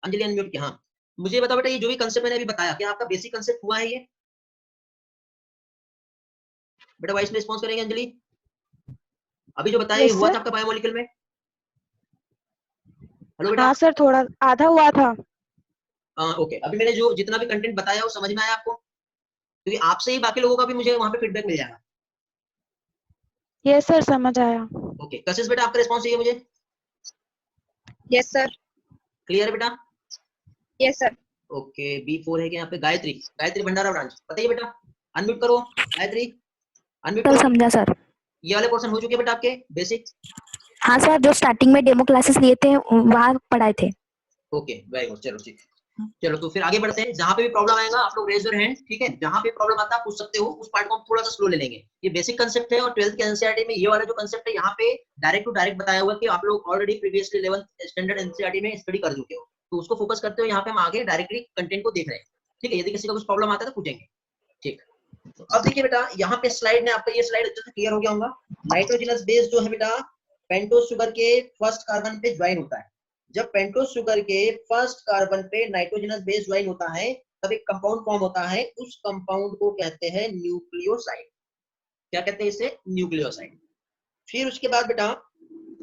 अंजलि अनम्यूट किया। हाँ, मुझे बताओ बेटा ये जो भी कंसेप्ट मैंने अभी बताया क्या आपका बेसिक कंसेप्ट हुआ है ये बेटा, वाइस में रिस्पॉन्स करेंगे अंजलि, अभी जो बताया हुआ था आपका बायोमोलिक्यूल में। हेलो बेटा, हाँ सर, थोड़ा आधा हुआ था। ओके, अभी मैंने जो जितना भी कंटेंट बताया वो समझ में आया आपको, क्योंकि आपसे ही बाकी लोगों का भी मुझे वहां पे फीडबैक मिल जाएगा। यस सर, समझ आया। ओके, कशिश बेटा आपका रिस्पॉन्स चाहिए मुझे। Yes sir. क्लियर है बेटा, यस सर। ओके, B4 है कि यहाँ पे गायत्री, गायत्री भंडारा ब्रांच बताइए बेटा, अनम्यूट करो गायत्री, अनम्यूट करो। समझा सर। ये वाले पोर्शन हो चुके बेटा आपके बेसिक। हाँ सर, जो स्टार्टिंग में डेमो क्लासेस लिए थे वहाँ पढ़ाए थे। ओके, वेरी गुड, चलो ठीक है, चलो तो फिर आगे बढ़ते हैं। जहां पे भी प्रॉब्लम आएगा आप लोग रेज योर हैंड, ठीक है, जहां पे प्रॉब्लम आता है पूछ सकते हो, उस पार्ट को हम थोड़ा सा स्लो ले लेंगे। ये बेसिक कंसेप्ट है और 12th के एनसीईआरटी में ये वाला जो कंसेप्ट है यहाँ पे डायरेक्ट टू डायरेक्ट बताया हुआ है कि आप लोग already previously 11th standard NCERT में स्टडी कर चुके हो, तो उसको फोकस करते हो। यहाँ पे हम आगे डायरेक्टली कंटेंट को देख रहे हैं, ठीक है, यदि किसी का कुछ प्रॉब्लम आता है तो पूछेंगे। ठीक, तो अब देखिए बेटा यहाँ पे स्लाइड में आपका ये स्लाइड अच्छे से क्लियर हो गया होगा। नाइट्रोजनस बेस जो है बेटा पेंटोस शुगर के फर्स्ट कार्बन पे ज्वाइन होता है। जब पेंटोस शुगर के फर्स्ट कार्बन पे नाइट्रोजनस बेस ज्वाइन होता है तब एक कंपाउंड फॉर्म होता है, उस कंपाउंड को कहते हैं न्यूक्लियोसाइड। क्या कहते हैं इसे, न्यूक्लियोसाइड। फिर उसके बाद बेटा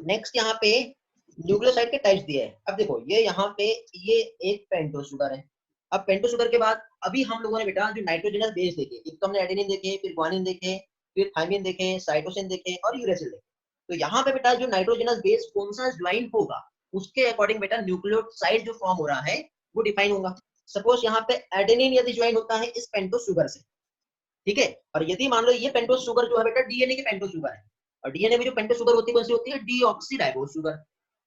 नेक्स्ट यहाँ पे न्यूक्लियोसाइड के टाइप्स दिए हैं। अब देखो ये यहाँ पे ये एक पेंटोस शुगर है। अब पेंटोस शुगर के बाद अभी हम लोगों ने बेटा जो नाइट्रोजनस बेस देखे, एक तो हमने एडेनिन देखे, फिर ग्वानिन देखे, फिर थायमिन देखे, साइटोसिन देखे और यूरेसिल देखे। तो यहाँ पे बेटा जो नाइट्रोजनस बेस कौन सा ज्वाइन होगा उसके अकॉर्डिंग बेटा न्यूक्लियोसाइड जो फॉर्म हो रहा है वो डिफाइन होगा। सपोज यहाँ पे एडेनिन यदि ज्वाइन होता है इस पेंटोस शुगर से, ठीक है, और यदि मान लो ये पेंटोस शुगर जो है बेटा डीएनए की पेंटोस शुगर है, और डीएनए में जो पेंटोस शुगर होती है कौन सी होती है, डीऑक्सीराइबोस शुगर।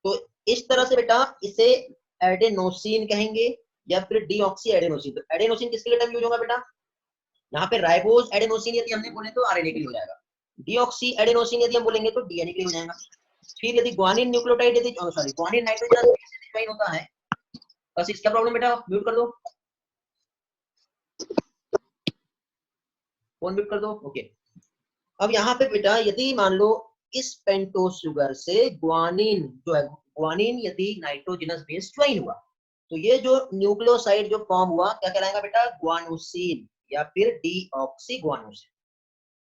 तो इस तरह से बेटा इसे एडेनोसिन कहेंगे या फिर डीऑक्सी एडेनोसिन। तो एडेनोसिन किसके लिए टर्म यूज होगा बेटा, यहाँ पे राइबोस एडेनोसिन यदि हमने बोले तो आरएनए के लिए हो जाएगा, डीऑक्सी एडेनोसिन यदि हम बोलेंगे तो डीएनए के लिए हो जाएगा। फिर यदि ग्वानिन न्यूक्लियोटाइड यदि सॉरी ग्वानिन नाइट्रोजनस बेस यदि ज्वाइन होता है, बस इसका प्रॉब्लम बेटा म्यूट कर दो, फोन म्यूट कर दो, ओके। अब यहाँ पे बेटा यदि मान लो इस पेंटोस शुगर से ग्वानिन जो है, ग्वानिन यदि नाइट्रोजनस बेस ज्वाइन हुआ तो ये जो न्यूक्लियोसाइड जो फॉर्म हुआ क्या कहलाएगा बेटा, ग्वानोसिन या फिर डीऑक्सी ग्वानोसिन।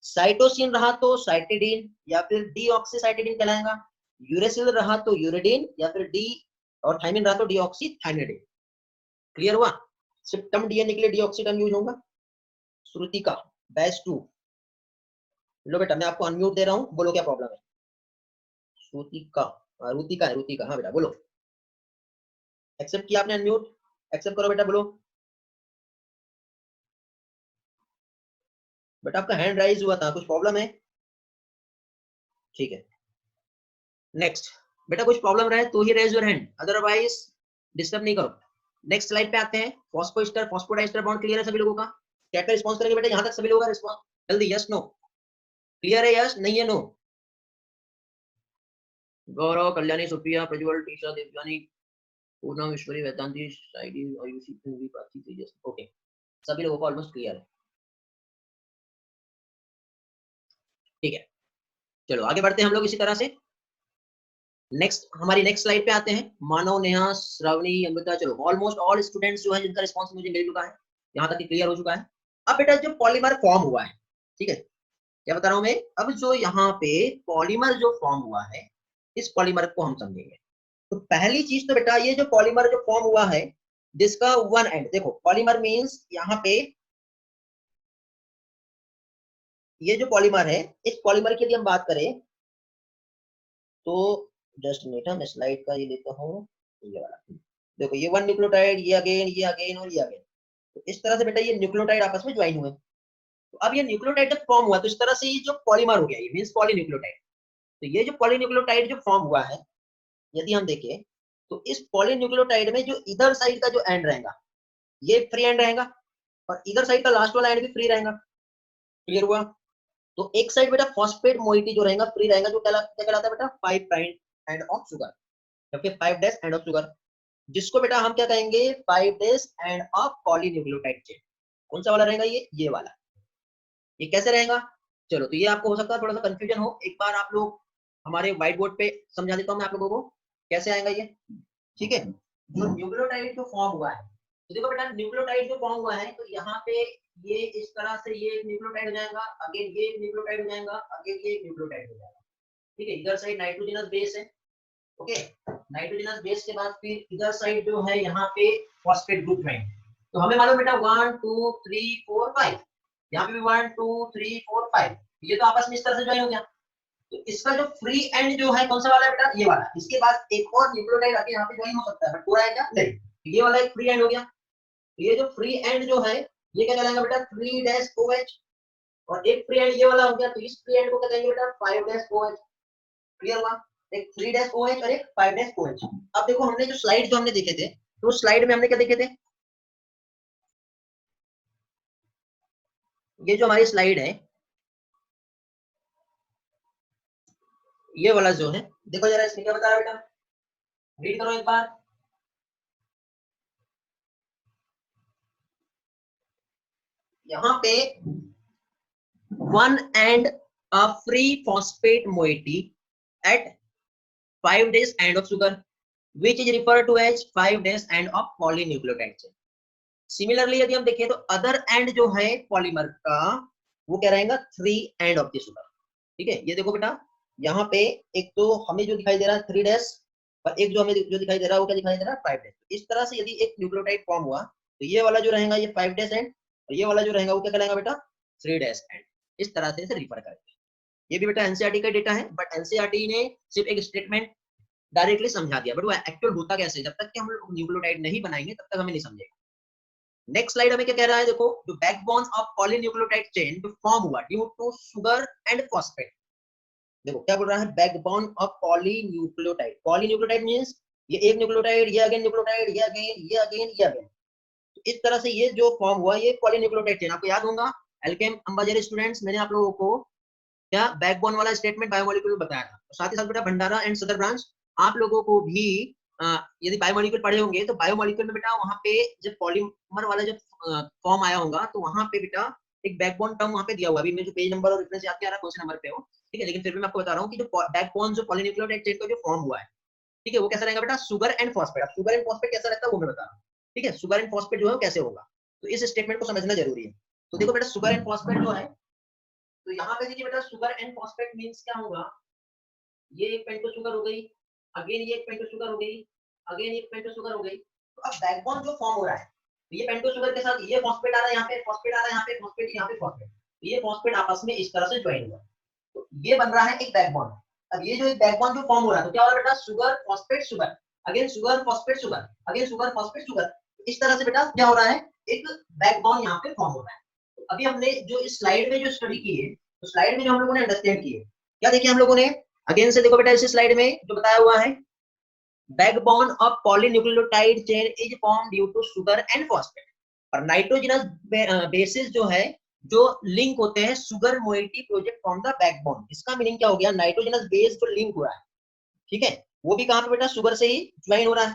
साइटोसिन रहा तो साइटिडीन या फिर डीऑक्सीसाइटिडीन कहलाएगा, यूरेसिल रहा तो यूरिडीन या फिर डी, और थाइमिन रहा तो डीऑक्सी थाइमिडिन। क्लियर हुआ, सिर्फ टर्म डीएनए के लिए डीऑक्सी टर्म यूज होगा। श्रुतिका बैच 2, लो बेटा मैं आपको अनम्यूट दे रहा हूँ, बोलो क्या प्रॉब्लम है। श्रुतिका, रुतिका है, रुतिका, हाँ बेटा बोलो। एक्सेप्ट किया आपने अनम्यूट, एक्सेप्ट करो बेटा, बोलो बेटा। आपका हैंड राइज हुआ था, कुछ प्रॉब्लम है? ठीक है, नेक्स्ट बेटा कुछ प्रॉब्लम रहे तो ही raise your hand, otherwise disturb नहीं करो। नेक्स्ट स्लाइड पे आते हैं। फॉस्फोएस्टर फॉस्फोडाइस्टर बॉन्ड क्लियर है सभी लोगों का? चैट पे रिस्पांस करेंगे बेटा, यहां तक सभी लोगों का रिस्पांस जल्दी, यस नो, क्लियर है, यस नहीं है नो? गौरव, कल्याणी, सुप्रिया, प्रज्वल, टीशा, देवजानी, पूनम, ईश्वरी, वेदांती, साइडी, आयुषी, तन्वी, प्राची, तेजस, ओके सभी लोगों को ऑलमोस्ट क्लियर है। ठीक है, चलो आगे बढ़ते हैं हम लोग इसी तरह से। नेक्स्ट हमारी नेक्स्ट स्लाइड पे आते हैं। मानव, नेहा, श्रावणी, अमृता, चलो ऑलमोस्ट ऑल स्टूडेंट्स जो है जिनका रिस्पांस मुझे मिल चुका है, यहाँ तक क्लियर हो चुका है। अब बेटा जो पॉलीमर फॉर्म हुआ है, ठीक है, क्या बता रहा हूं मैं, अब जो यहाँ पे पॉलीमर जो फॉर्म हुआ है इस पॉलीमर को हम समझेंगे। तो पहली चीज तो बेटा ये जो पॉलीमर जो फॉर्म हुआ है जिसका वन एंड, देखो पॉलीमर मींस यहाँ पे ये जो पॉलीमर है इस पॉलीमर की यदि हम बात करें तो जस्ट मिनट, मैं स्लाइड का ये लेता हूँ, ये वाला देखो, ये वन न्यूक्लियोटाइड, ये अगेन और ये अगेन, तो इस तरह से बेटा ये न्यूक्लियोटाइड आपस में ज्वाइन हुए। तो अब ये न्यूक्लियोटाइड जब फॉर्म हुआ तो इस तरह से ये जो पॉलीमर हो गया ये मींस पॉलीन्यूक्लियोटाइड। तो ये जो पॉलीन्यूक्लियोटाइड जो फॉर्म हुआ है यदि हम देखें तो इस पॉलीन्यूक्लियोटाइड में जो इधर साइड का जो एंड रहेगा ये फ्री एंड रहेगा और इधर साइड का लास्ट वाला एंड भी फ्री रहेगा। क्लियर हुआ? तो एक साइड बेटा फॉस्फेट मोइटी जो रहेगा फ्री रहेगा, जो क्या कहलाता है बेटा, 5 प्राइम एंड ऑफ शुगर या फिर 5 डैश एंड ऑफ शुगर, जिसको बेटा हम क्या कहेंगे, 5 dash end of polynucleotide chain. कौन सा वाला रहेगा, ये वाला। ये कैसे रहेगा, चलो तो ये आपको हो सकता है थोड़ा सा कंफ्यूजन हो, एक बार आप लोग हमारे व्हाइट बोर्ड पे समझा देता हूँ मैं आप लोगों को कैसे आएगा ये। ठीक है, जो न्यूक्लियोटाइड जो फॉर्म हुआ है, तो देखो बेटा न्यूक्लियोटाइड जो फॉर्म हुआ है तो यहाँ पे ये इस तरह से ये एक न्यूक्लियोटाइड हो जाएगा, अगेन ये एक न्यूक्लियोटाइड हो जाएगा, अगेन ये एक न्यूक्लियोटाइड हो जाएगा। ठीक है, इधर साइड नाइट्रोजनस बेस है, ओके, नाइट्रोजनस बेस के बाद फिर इधर साइड जो है यहाँ पे फॉस्फेट ग्रुप है। तो हमें मालूम बेटा 1 2 3 4 5, यहाँ पे भी 1 2 3 4 5, ये तो आपस में इस तरह से ज्वाइन हो गया। तो इसका जो फ्री एंड जो है कौन सा वाला है बेटा, ये वाला। इसके बाद एक और न्यूक्लियोटाइड आके यहाँ पे ज्वाइन हो सकता है, बट पूरा है क्या, नहीं, ये वाला एक फ्री एंड हो गया। तो ये जो फ्री एंड जो है ये क्या कहलाएगा बेटा, 3-OH, और एक फ्री एंड ये वाला हो गया, तो इस फ्री एंड को क्या कहेंगे बेटा, 5-OH। क्लियर हुआ? एक 3-OH और एक 5-OH। अब देखो हमने जो स्लाइड जो हमने देखे थे तो स्लाइड में हमने क्या देखे थे, ये जो हमारी स्लाइड है ये वाला जो है, देखो जरा इसमें क्या बता रहा है बेटा, रीड करो एक बार। यहाँ पे one and a free phosphate moiety at 5 days end of sugar which is referred to as 5 days end of polynucleotide chain. Similarly यदि हम देखें तो अदर एंड जो है पॉलीमर का वो क्या रहेगा, 3 एंड ऑफ द शुगर। ठीक है, ये देखो बेटा यहाँ पे एक तो हमें जो दिखाई दे रहा है 3 डैश और एक जो हमें जो दिखाई दे रहा है वो क्या दिखाई दे रहा है, 5 डैश। इस तरह से यदि एक न्यूक्लियोटाइड फॉर्म हुआ तो ये वाला जो रहेगा ये 5 डैश एंड और ये वाला जो रहेगा वो क्या कहलाएगा बेटा, 3 डैश एंड। इस तरह से इसे रिफर करेंगे। ये भी बेटा एनसीईआरटी का डेटा है, बट एनसीईआरटी ने सिर्फ एक स्टेटमेंट डायरेक्टली समझा दिया, बट वो एक्चुअल होता कैसे, जब तक कि हम लोग न्यूक्लियोटाइड नहीं बनाएंगे तब तक हमें नहीं समझेगा। नेक्स्ट स्लाइड हमें क्या कह रहा है, देखो जो बैकबोन ऑफ पॉलीन्यूक्लियोटाइड चेन जो फॉर्म हुआ due to sugar and phosphate. देखो क्या बोल रहा है, backbone of polynucleotide. Polynucleotide means ये एक न्यूक्लियोटाइड, ये अगेन न्यूक्लियोटाइड, ये अगेन, ये अगेन, ये अगेन। तो इस तरह से ये जो फॉर्म हुआ ये पॉलीन्यूक्लियोटाइड चेन। आपको याद होगा एल्केम अंबाजेरी स्टूडेंट्स, मैंने आप लोगों को क्या बैकबोन वाला स्टेटमेंट बायोमोलिक्यूल में बताया था। तो साथ ही साथ बेटा भंडारा एंड सदर ब्रांच आप लोगों को भी यदि बायोमोलिक्यूल पढ़े होंगे तो बायोमोलिक्यूल में बेटा वहां पे जब पॉलीमर वाला जब फॉर्म आया होगा तो वहां पे बेटा एक बैकबोन टर्म वहां पे दिया हुआ है। अभी मैं जो पेज नंबर और रेफरेंस याद नहीं आ रहा कौन से नंबर पे हो, ठीक है, लेकिन फिर भी मैं आपको बता रहा हूँ कि जो बैकबोन जो पॉलीन्यूक्लियोटाइड चेन का जो फॉर्म हुआ है, ठीक है, वो कैसा रहेगा बेटा, शुगर एंड फॉस्फेट। अब शुगर एंड फॉस्फेट कैसा रहता है वो मैं बता रहा हूँ, ठीक है, शुगर एंड फॉस्फेट जो है कैसे होगा, तो इस स्टेटमेंट को समझना जरूरी है। तो देखो बेटा शुगर एंड फॉस्फेट जो है, तो यहाँ पे देखिए बेटा शुगर एंड फॉस्फेट मींस क्या होगा, ये एक पेंटो शुगर हो गई, अगेन ये एक पेंटो शुगर हो गई, अगेन एक पेंटो शुगर हो गई। तो अब बैकबोन जो फॉर्म हो रहा है, तो ये पेंटो शुगर के साथ ये फॉस्फेट आ रहा है, यहाँ पे फॉस्फेट आ रहा है, यहाँ पे फॉस्फेट, यहाँ पे फॉस्फेट, तो ये फॉस्फेट आपस में इस तरह से ज्वाइन हुआ, तो ये बन रहा है एक बैकबोन। अब ये जो एक बैकबोन जो फॉर्म हो रहा है तो क्या हो रहा है बेटा, sugar phosphate sugar, again sugar phosphate sugar, again sugar phosphate sugar. इस तरह से बेटा क्या हो रहा है, एक बैकबोन यहाँ पे फॉर्म हो रहा है। तो अभी हमने जो इस स्लाइड में जो स्टडी की है, तो स्लाइड में जो हम लोगों ने अंडरस्टैंड की है, क्या देखिए हम लोगों ने, अगेन से देखो बेटा इस स्लाइड में जो बताया हुआ है, backbone of polynucleotide chain is form due to sugar and phosphate. और नाइट्रोजनस बेसिस जो है जो लिंक होते हैं sugar moiety project from the backbone. इसका मीनिंग क्या हो गया, नाइट्रोजनस बेस जो लिंक हो रहा है, ठीक है, वो भी कहां पे बेटा, शुगर से ही ज्वाइन हो रहा है,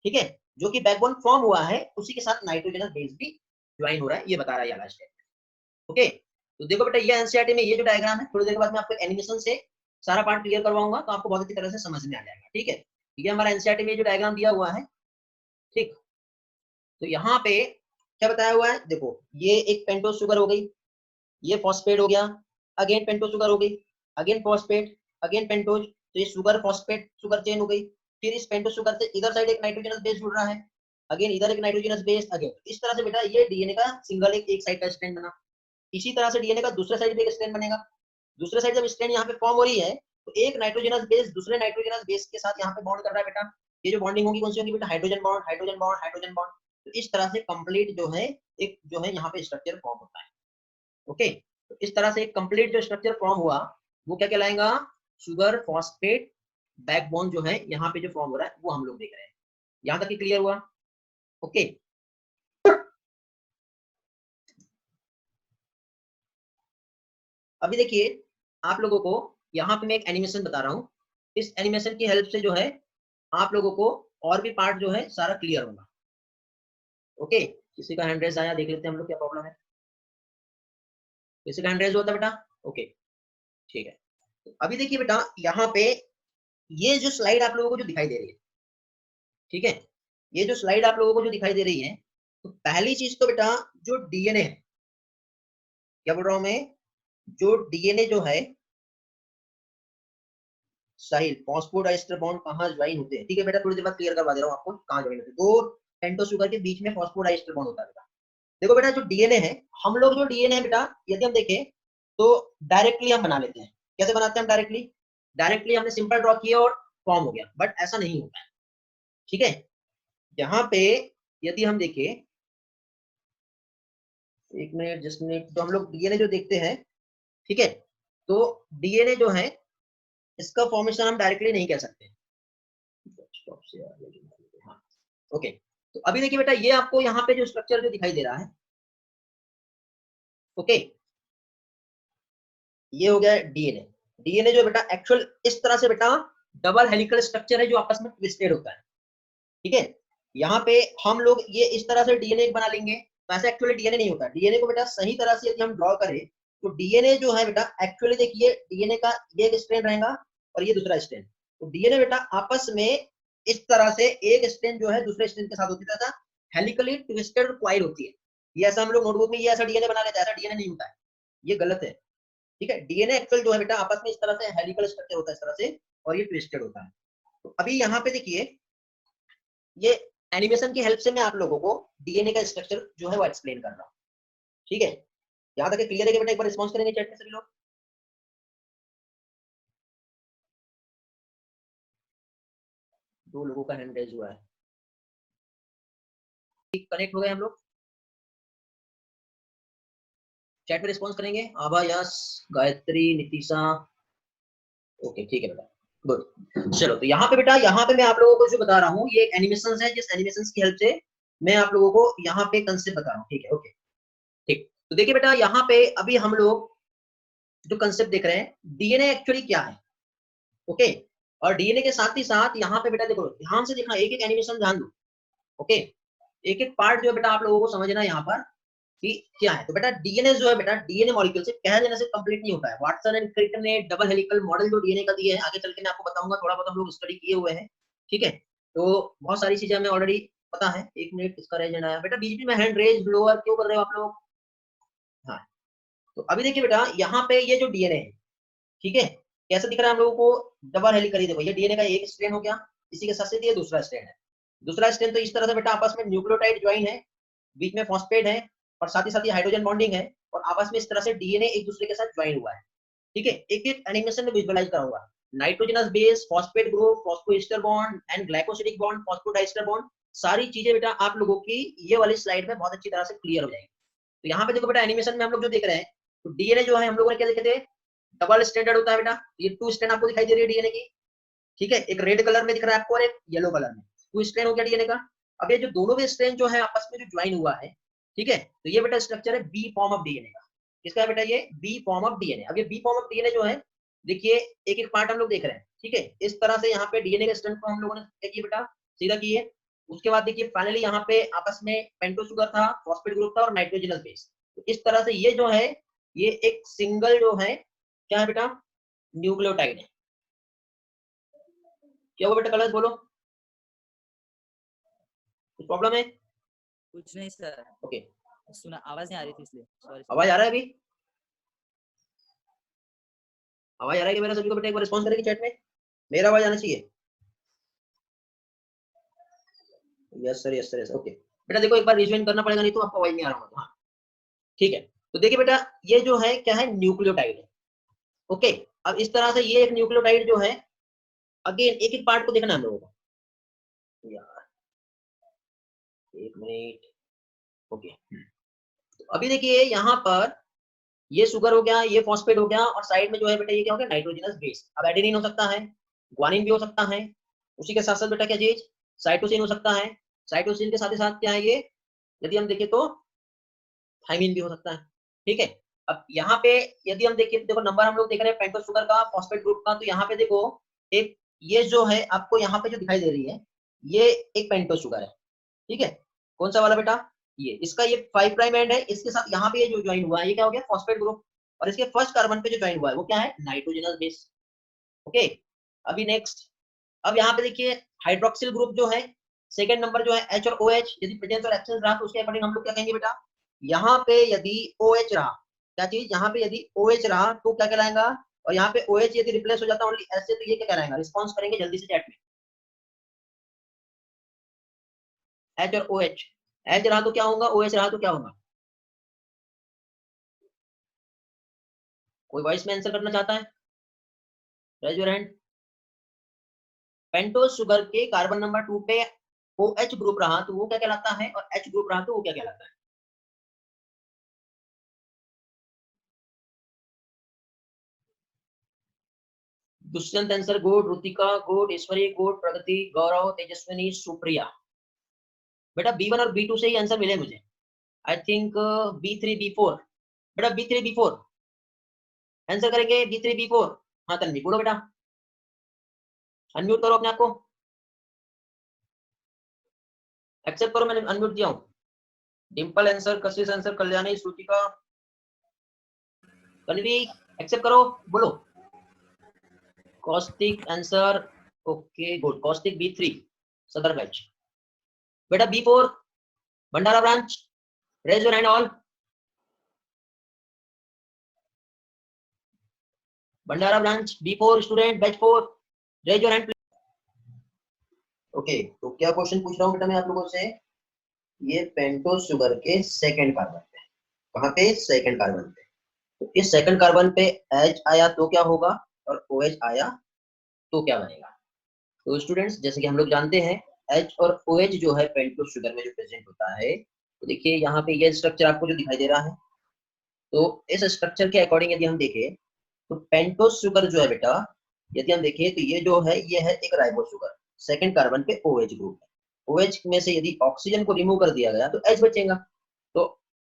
ठीक है, जो कि बैकबोन फॉर्म हुआ है उसी के साथ नाइट्रोजनस बेस भी ज्वाइन हो रहा है, ये बता रहा है ये वाला स्टेटमेंट। ओके, तो देखो बेटा ये एनसीईआरटी में ये जो डायग्राम है, थोड़ी देर के बाद मैं आपको एनिमेशन से सारा पार्ट क्लियर करवाऊंगा तो आपको बहुत अच्छी तरह से समझ में आ जाएगा, ठीक है। ये हमारा एनसीईआरटी में जो डायग्राम दिया हुआ है, ठीक, तो यहाँ पे क्या बताया हुआ है, देखो ये एक पेंटोस शुगर हो गई, ये फॉस्फेट हो गया, अगेन पेंटोस शुगर हो गई, अगेन फॉस्फेट, अगेन पेंटोज, तो ये शुगर फॉस्फेट शुगर चेन हो गई। फिर इस पेंटोस शुगर से इधर साइड एक नाइट्रोजनस बेस जुड़ रहा है, अगेन इधर एक नाइट्रोजनस बेस, अगेन इस तरह से बेटा ये डीएनए का सिंगल एक साइड का स्ट्रैंड बना। इसी तरह से डीएनए का दूसरे साइड पे एक स्ट्रैंड बनेगा। दूसरे साइड जब स्ट्रैंड यहाँ पे फॉर्म हो रही है तो एक नाइट्रोजनस बेस दूसरे नाइट्रोजनस बेस के साथ यहाँ पे बॉन्ड कर रहा है बेटा। ये जो बॉन्डिंग होगी कौन सी होगी बेटा, hydrogen bond, hydrogen bond, hydrogen bond. तो इस तरह से कंप्लीट जो है एक जो है यहाँ पे स्ट्रक्चर फॉर्म होता है। ओके, तो इस तरह से एक कंप्लीट जो स्ट्रक्चर फॉर्म हुआ वो क्या कहलाएगा, शुगर फॉस्फेट बैकबोन जो है यहाँ पे जो फॉर्म हो रहा है वो हम लोग देख रहे हैं। यहाँ तक क्लियर हुआ? ओके, अभी देखिए आप लोगों को यहाँ पे मैं एक एनिमेशन बता रहा हूँ, इस एनिमेशन की हेल्प से जो है आप लोगों को और भी पार्ट जो है सारा क्लियर होगा। ओके, किसी का हैंड रेज आया, देख लेते हैं हम लोग क्या प्रॉब्लम है। किसी का हैंड रेज होता है बेटा? ओके ठीक है, तो अभी देखिए बेटा यहाँ पे ये जो स्लाइड आप लोगों को जो दिखाई दे रही है, ठीक है, ये जो स्लाइड आप लोगों को जो दिखाई दे रही है, तो पहली चीज तो बेटा जो डीएनए है, क्या बोल रहा हूं मैं, जो डीएनए जो है साहिल फॉस्फोडाइस्टर बॉन्ड कहाँ ज्वाइन होते हैं, ठीक है बेटा, थोड़ी देर बाद क्लियर करवा दे रहा हूँ आपको कहाँ ज्वाइन होते हैं। दो पेंटो शुगर के बीच में फॉस्फोडाइस्टर बॉन्ड होता है बेटा। देखो बेटा जो डीएनए है, हम लोग जो डीएनए है बेटा यदि हम देखें तो डायरेक्टली हम बना लेते हैं। कैसे बनाते हैं हम डायरेक्टली हमने सिंपल ड्रॉ किया और फॉर्म हो गया, बट ऐसा नहीं होता है, ठीक है। यहाँ पे यदि हम देखें, एक मिनट जस्ट मिनट, तो हम लोग डीएनए जो देखते हैं, ठीक है, तो डीएनए जो है इसका फॉर्मेशन हम डायरेक्टली नहीं कह सकते। हाँ ओके, तो अभी देखिए बेटा ये आपको यहाँ पे जो स्ट्रक्चर जो दिखाई दे रहा है, ओके, ये हो गया डीएनए। डीएनए जो बेटा एक्चुअल इस तरह से बेटा डबल हेलिकल स्ट्रक्चर है जो आपस में ट्विस्टेड होता है, ठीक है। यहाँ पे हम लोग ये इस तरह से डीएनए बना लेंगे, तो ऐसे एक्चुअली डीएनए नहीं होता। डीएनए को बेटा सही तरह से यदि हम ड्रॉ करें तो डीएनए जो है बेटा एक्चुअली देखिए डीएनए का ये एक स्ट्रैंड रहेगा और ये दूसरा स्ट्रैंड, तो डीएनए बेटा आपस में इस तरह से एक स्ट्रैंड जो है दूसरे स्ट्रैंड के साथ होती है, हेलिकली ट्विस्टेड क्वाइल होती है। ये ऐसा हम लोग नोटबुक में ये ऐसा डीएनए बना लेते हैं, ऐसा डीएनए नहीं होता है, ये गलत है, ठीक है। डीएनए एक्चुअल जो है बेटा आपस में इस तरह से हेलिकल स्ट्रक्चर होता है इस तरह से, और ये ट्विस्टेड होता है। तो अभी यहाँ पे देखिए ये एनिमेशन की हेल्प से मैं आप लोगों को डीएनए का स्ट्रक्चर जो है वो एक्सप्लेन कर रहा हूँ, ठीक है। यहाँ तक क्लियर है कि बेटा, एक बार रिस्पॉन्स करेंगे चैट में सभी लोग। 2 लोगों का हैंड रेज हुआ है। कनेक्ट हो गए हम लोग, चैट में रिस्पॉन्स करेंगे। आभा, यश, गायत्री, नितिशा, ओके ठीक है बेटा, गुड। चलो तो यहाँ पे बेटा, यहाँ पे मैं आप लोगों को जो बता रहा हूँ ये एनिमेशन है, जिस एनिमेशन की हेल्प से मैं आप लोगों को यहाँ पे कंसेप्ट बता रहा हूँ, ठीक है, ओके ठीक। तो देखिए बेटा, यहाँ पे अभी हम लोग जो कंसेप्ट देख रहे हैं, डीएनए एक्चुअली क्या है, ओके। और डीएनए के साथ ही साथ यहाँ पे बेटा देखो, ध्यान से देखना, एक एक एनिमेशन ध्यान दो, ओके। एक एक पार्ट जो है बेटा आप लोगों को समझना है यहाँ पर कि क्या है। तो बेटा डीएनए जो है बेटा, डीएनए मॉलिक्यूल से कह देने से कंप्लीट नहीं होता है। वाटसन एंड क्रिक ने डबल हेलिकल मॉडल जो डीएनए का दिए है, आगे चल के मैं आपको बताऊंगा, थोड़ा बहुत हम लोग स्टडी किए हुए हैं, ठीक है। तो बहुत सारी चीजें हमें ऑलरेडी पता है। 1 मिनट, इसका रेज आया बेटा, बीच में हैंड रेज ब्लोअर क्यों कर रहे हो आप लोग? हाँ, तो अभी देखिए बेटा, यहाँ पे ये जो डीएनए है, ठीक है, कैसे दिख रहा है हम लोगों को? Double helical. देखो ये डीएनए का एक स्ट्रैंड हो गया, इसी के साथ से ये दूसरा स्ट्रैंड है। दूसरा स्ट्रैंड तो इस तरह से बेटा आपस में न्यूक्लियोटाइड ज्वाइन है, बीच में फॉस्फेट है और साथ ही हाइड्रोजन बॉन्डिंग है, और आपस में इस तरह से डीएनए एक दूसरे के साथ ज्वाइन हुआ है, ठीक है। एक एक एनिमेशन में विजुअलाइज करूंगा। Nitrogenous base, phosphate group, phosphoester bond and glycosidic bond, phosphodiester bond, सारी चीजें बेटा आप लोगों की ये वाली स्लाइड में बहुत अच्छी तरह से क्लियर हो जाएगी। तो यहाँ पे देखो बेटा, एनिमेशन में हम लोग जो देख रहे हैं, तो डीएनए जो है हम लोगों ने क्या देखे थे, डबल स्टैंडर्ड होता है बेटा। ये 2 स्ट्रैंड आपको दिखाई दे रही है डीएनए की, ठीक है। एक रेड कलर में दिख रहा है आपको और एक येलो कलर में, 2 स्ट्रैंड हो गया डीएनए का। अब ये जो दोनों के स्ट्रैंड जो है आपस में जो ज्वाइन हुआ है, ठीक है, तो ये बेटा स्ट्रक्चर है बी फॉर्म ऑफ डीएनए का। किसका है बेटा? ये बी फॉर्म ऑफ डीएनए। अब ये बी फॉर्म ऑफ डीएनए जो है, देखिए एक एक पार्ट हम लोग देख रहे हैं, ठीक है। इस तरह से यहाँ पे डीएनए के स्ट्रैंड को हम लोगों ने क्या किया बेटा, सीधा किए। उसके बाद देखिए फाइनली यहाँ पे आपस में पेंटोस शुगर था, फॉस्फेट ग्रुप था और नाइट्रोजनस बेस। तो इस तरह से ये जो है, ये एक सिंगल जो है क्या है बेटा, न्यूक्लियोटाइड है। क्या हुआ बेटा, कलर्स बोलो, कुछ प्रॉब्लम है? कुछ नहीं सर, ओके, सुना आवाज नहीं आ रही थी इसलिए सॉरी। आवाज आ रहा है अभी? आवाज आ रहा है कि मेरा? सभी को बेटा एक बार रिस्पॉन्स करेगी चैट में, मेरा आवाज आना चाहिए। Yes sir, yes sir, yes, okay बेटा। देखो एक बार रिज्वाइन करना पड़ेगा, नहीं तो आपको आवाज नहीं आ रहा होगा। हाँ ठीक है। तो देखिए बेटा, ये जो है क्या है, न्यूक्लियोटाइड है, ओके। अब इस तरह से ये एक न्यूक्लियोटाइड जो है, अगेन एक एक पार्ट को देखना हम लोगों को यार, 1 मिनट, ओके। तो अभी देखिए यहाँ पर ये शुगर हो गया, ये फॉस्फेट हो गया, और साइड में जो है बेटा ये क्या हो गया, नाइट्रोजनस बेस। अब एडेनिन हो सकता है, ग्वानिन भी हो सकता है, उसी के साथ साथ बेटा क्या चीज, साइटोसिन हो सकता है। साइटोसिन के साथ ही साथ क्या है ये, यदि हम देखें तो थाइमिन भी हो सकता है, ठीक है। अब यहाँ पे यदि हम देखिए, देखो नंबर हम लोग देख रहे हैं पेंटोस शुगर का, फॉस्फेट ग्रुप का। तो यहाँ पे देखो एक ये जो है आपको यहाँ पे जो दिखाई दे रही है, ये एक पेंटोस शुगर है, ठीक है। कौन सा वाला बेटा? ये इसका ये 5 प्राइम एंड है, इसके साथ यहाँ पे ये जो ज्वाइन हुआ है, ये क्या हो गया, फॉस्फेट ग्रुप। और इसके फर्स्ट कार्बन पे जो ज्वाइन हुआ है वो क्या है, नाइट्रोजनस बेस, ओके। अभी नेक्स्ट, अब यहाँ पे देखिए हाइड्रोक्सिल ग्रुप जो है, सेकंड नंबर जो है H और OH, यदि प्रेजेंस और एब्सेंस रहा तो उसके अकॉर्डिंग हम लोग क्या कहेंगे बेटा, यहाँ पे यदि OH रहा, क्या चीज, यहाँ पे यदि OH रहा तो क्या कहलाएगा, और यहाँ पे OH यदि रिप्लेस हो जाता ओनली S से तो ये क्या कहलाएगा? रिस्पॉन्स करेंगे जल्दी से चैट में। H और OH, H रहा तो क्या होगा, OH रहा तो क्या होगा? कोई वॉइस में आंसर करना चाहता है? Raise your hand. Pentose sugar के कार्बन नंबर 2 पे OH ग्रुप रहा तो वो क्या कहलाता है, और H ग्रुप रहा तो वो क्या कहलाता है? Dushyant answer good, Rutika good, Ishwari good, Pragati, Gaurav, Tejaswini, Supriya. बेटा B1 और B2 से ही आंसर मिले मुझे, आई थिंक B3 B4। बेटा B3 B4 आंसर करेंगे, B3 B4। हाँ तन्वी बोलो बेटा, अनम्यूट करो अपने आप को, एक्सेप्ट करो, मैंने अनम्यूट दिया हूँ। Dimple answer, Kashish answer, Kalyani, Shrutika, Tanvi accept करो, बोलो। Kaustik answer, okay good, Kaustik B3 Sadar batch. बेटा B4 Bhandara branch, raise your hand all. Bhandara branch B4 student batch 4, raise your hand. Okay, तो क्या क्वेश्चन पूछ रहा हूँ बेटा मैं आप लोगों से, ये पेंटोस शुगर के सेकंड कार्बन पे, कहाँ पे, सेकंड कार्बन पे। तो इस सेकंड कार्बन पे H आया तो क्या होगा, और OH आया तो क्या बनेगा? तो स्टूडेंट्स जैसे कि हम लोग जानते हैं H और OH जो है पेंटोस शुगर में जो प्रेजेंट होता है, तो देखिए यहाँ पे ये स्ट्रक्चर आपको जो दिखाई दे रहा है, तो इस स्ट्रक्चर के अकॉर्डिंग यदि हम देखें तो पेंटोस शुगर जो है बेटा, यदि हम देखें तो ये जो है ये है एक राइबोस शुगर, सेकंड कार्बन पे OH ग्रुप है। OH में से यदि ऑक्सीजन को रिमूव कर दिया गया तो H बचेगा, तो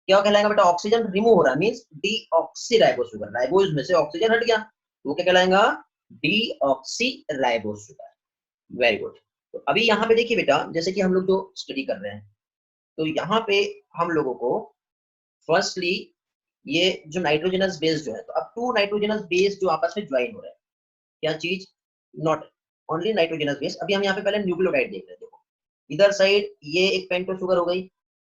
क्या कहलाएगा बेटा, ऑक्सीजन रिमूव हो रहा है मींस डीऑक्सीराइबोस शुगर, राइबोस में से ऑक्सीजन हट गया तो वो क्या कहलाएगा, डीऑक्सीराइबोस शुगर। Very good. तो अभी यहाँ पे देखिए बेटा, जैसे कि हम लोग जो स्टडी कर रहे हैं, तो यहाँ पे हम लोगों को फर्स्टली ये जो नाइट्रोजनस बेस जो है, तो अब 2 नाइट्रोजनस बेस जो आपस में ज्वाइन हो रहे हैं, क्या चीज, नॉट ओनली नाइट्रोजनस बेस। अभी हम यहाँ पे पहले न्यूक्लियोटाइड देख रहे हैं। देखो इधर साइड ये एक पेंटोस शुगर हो गई,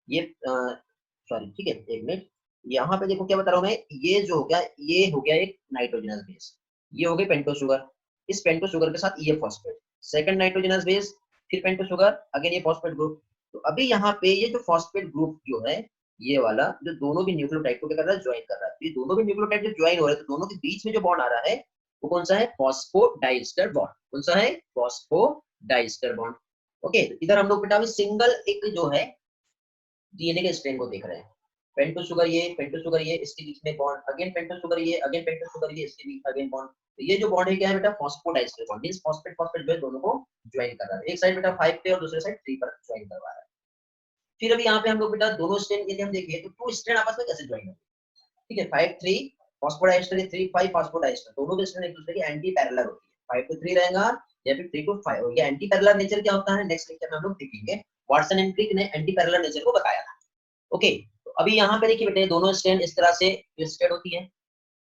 ये सॉरी ठीक है एक मिनट, यहाँ पे देखो क्या बता रहा हूँ मैं, ये जो हो गया ये हो गया एक नाइट्रोजनस बेस, ये हो गई पेंटोस शुगर, इस पेंटोस शुगर के साथ ये फॉस्फेट, सेकंड नाइट्रोजनस बेस, फिर पेंटोस शुगर, अगेन ये फॉस्फेट ग्रुप। तो अभी यहाँ पे ये जो फॉस्फेट ग्रुप जो है ये वाला, जो दोनों भी न्यूक्लियोटाइड को क्या कर रहा है, ज्वाइन कर रहा है। तो ये दोनों भी न्यूक्लियोटाइड जो ज्वाइन हो रहे हैं, तो दोनों के बीच में जो बॉन्ड आ रहा है वो कौन सा है, फॉस्फोडाइस्टर बॉन्ड। कौन सा है, फॉस्फोडाइस्टर बॉन्ड। ओके, तो इधर हम लोग बेटा सिंगल एक जो है डीएनए के स्ट्रेन को देख रहे हैं, पेंटोस शुगर ये, इसके बीच में बॉन्ड, अगेन पेंटोस शुगर ये, अगेन पेंटोस शुगर ये, इसके बीच अगेन बॉन्ड। तो ये जो बॉन्ड है क्या है बेटा, phosphodiester bond, means phosphate phosphate जो है दोनों को ज्वाइन कर रहा है। एक साइड बेटा 5 पे और दूसरे साइड 3 पर ज्वाइन करवा रहा है। फिर अभी यहाँ पे हम लोग बेटा दोनों स्ट्रेन यदि हम देखें तो 2 स्ट्रेन आपस में कैसे ज्वाइन होंगे, ठीक है, 5 3 फॉस्फोडाइस्टर, 3 5 फॉस्फोडाइस्टर, दोनों के स्ट्रेन एक दूसरे के एंटी पैरेलल होती है, 5 to 3 रहेगा या फिर 3 to 5। और ये एंटी पैरेलल नेचर क्या होता है, नेक्स्ट लेक्चर में हम लोग देखेंगे। वाटसन एंड क्रिक ने एंटी पैरेलल नेचर को बताया था। ओके, तो अभी यहाँ पे देखिए बेटे दोनों स्ट्रेन इस तरह से ट्विस्टेड होती है,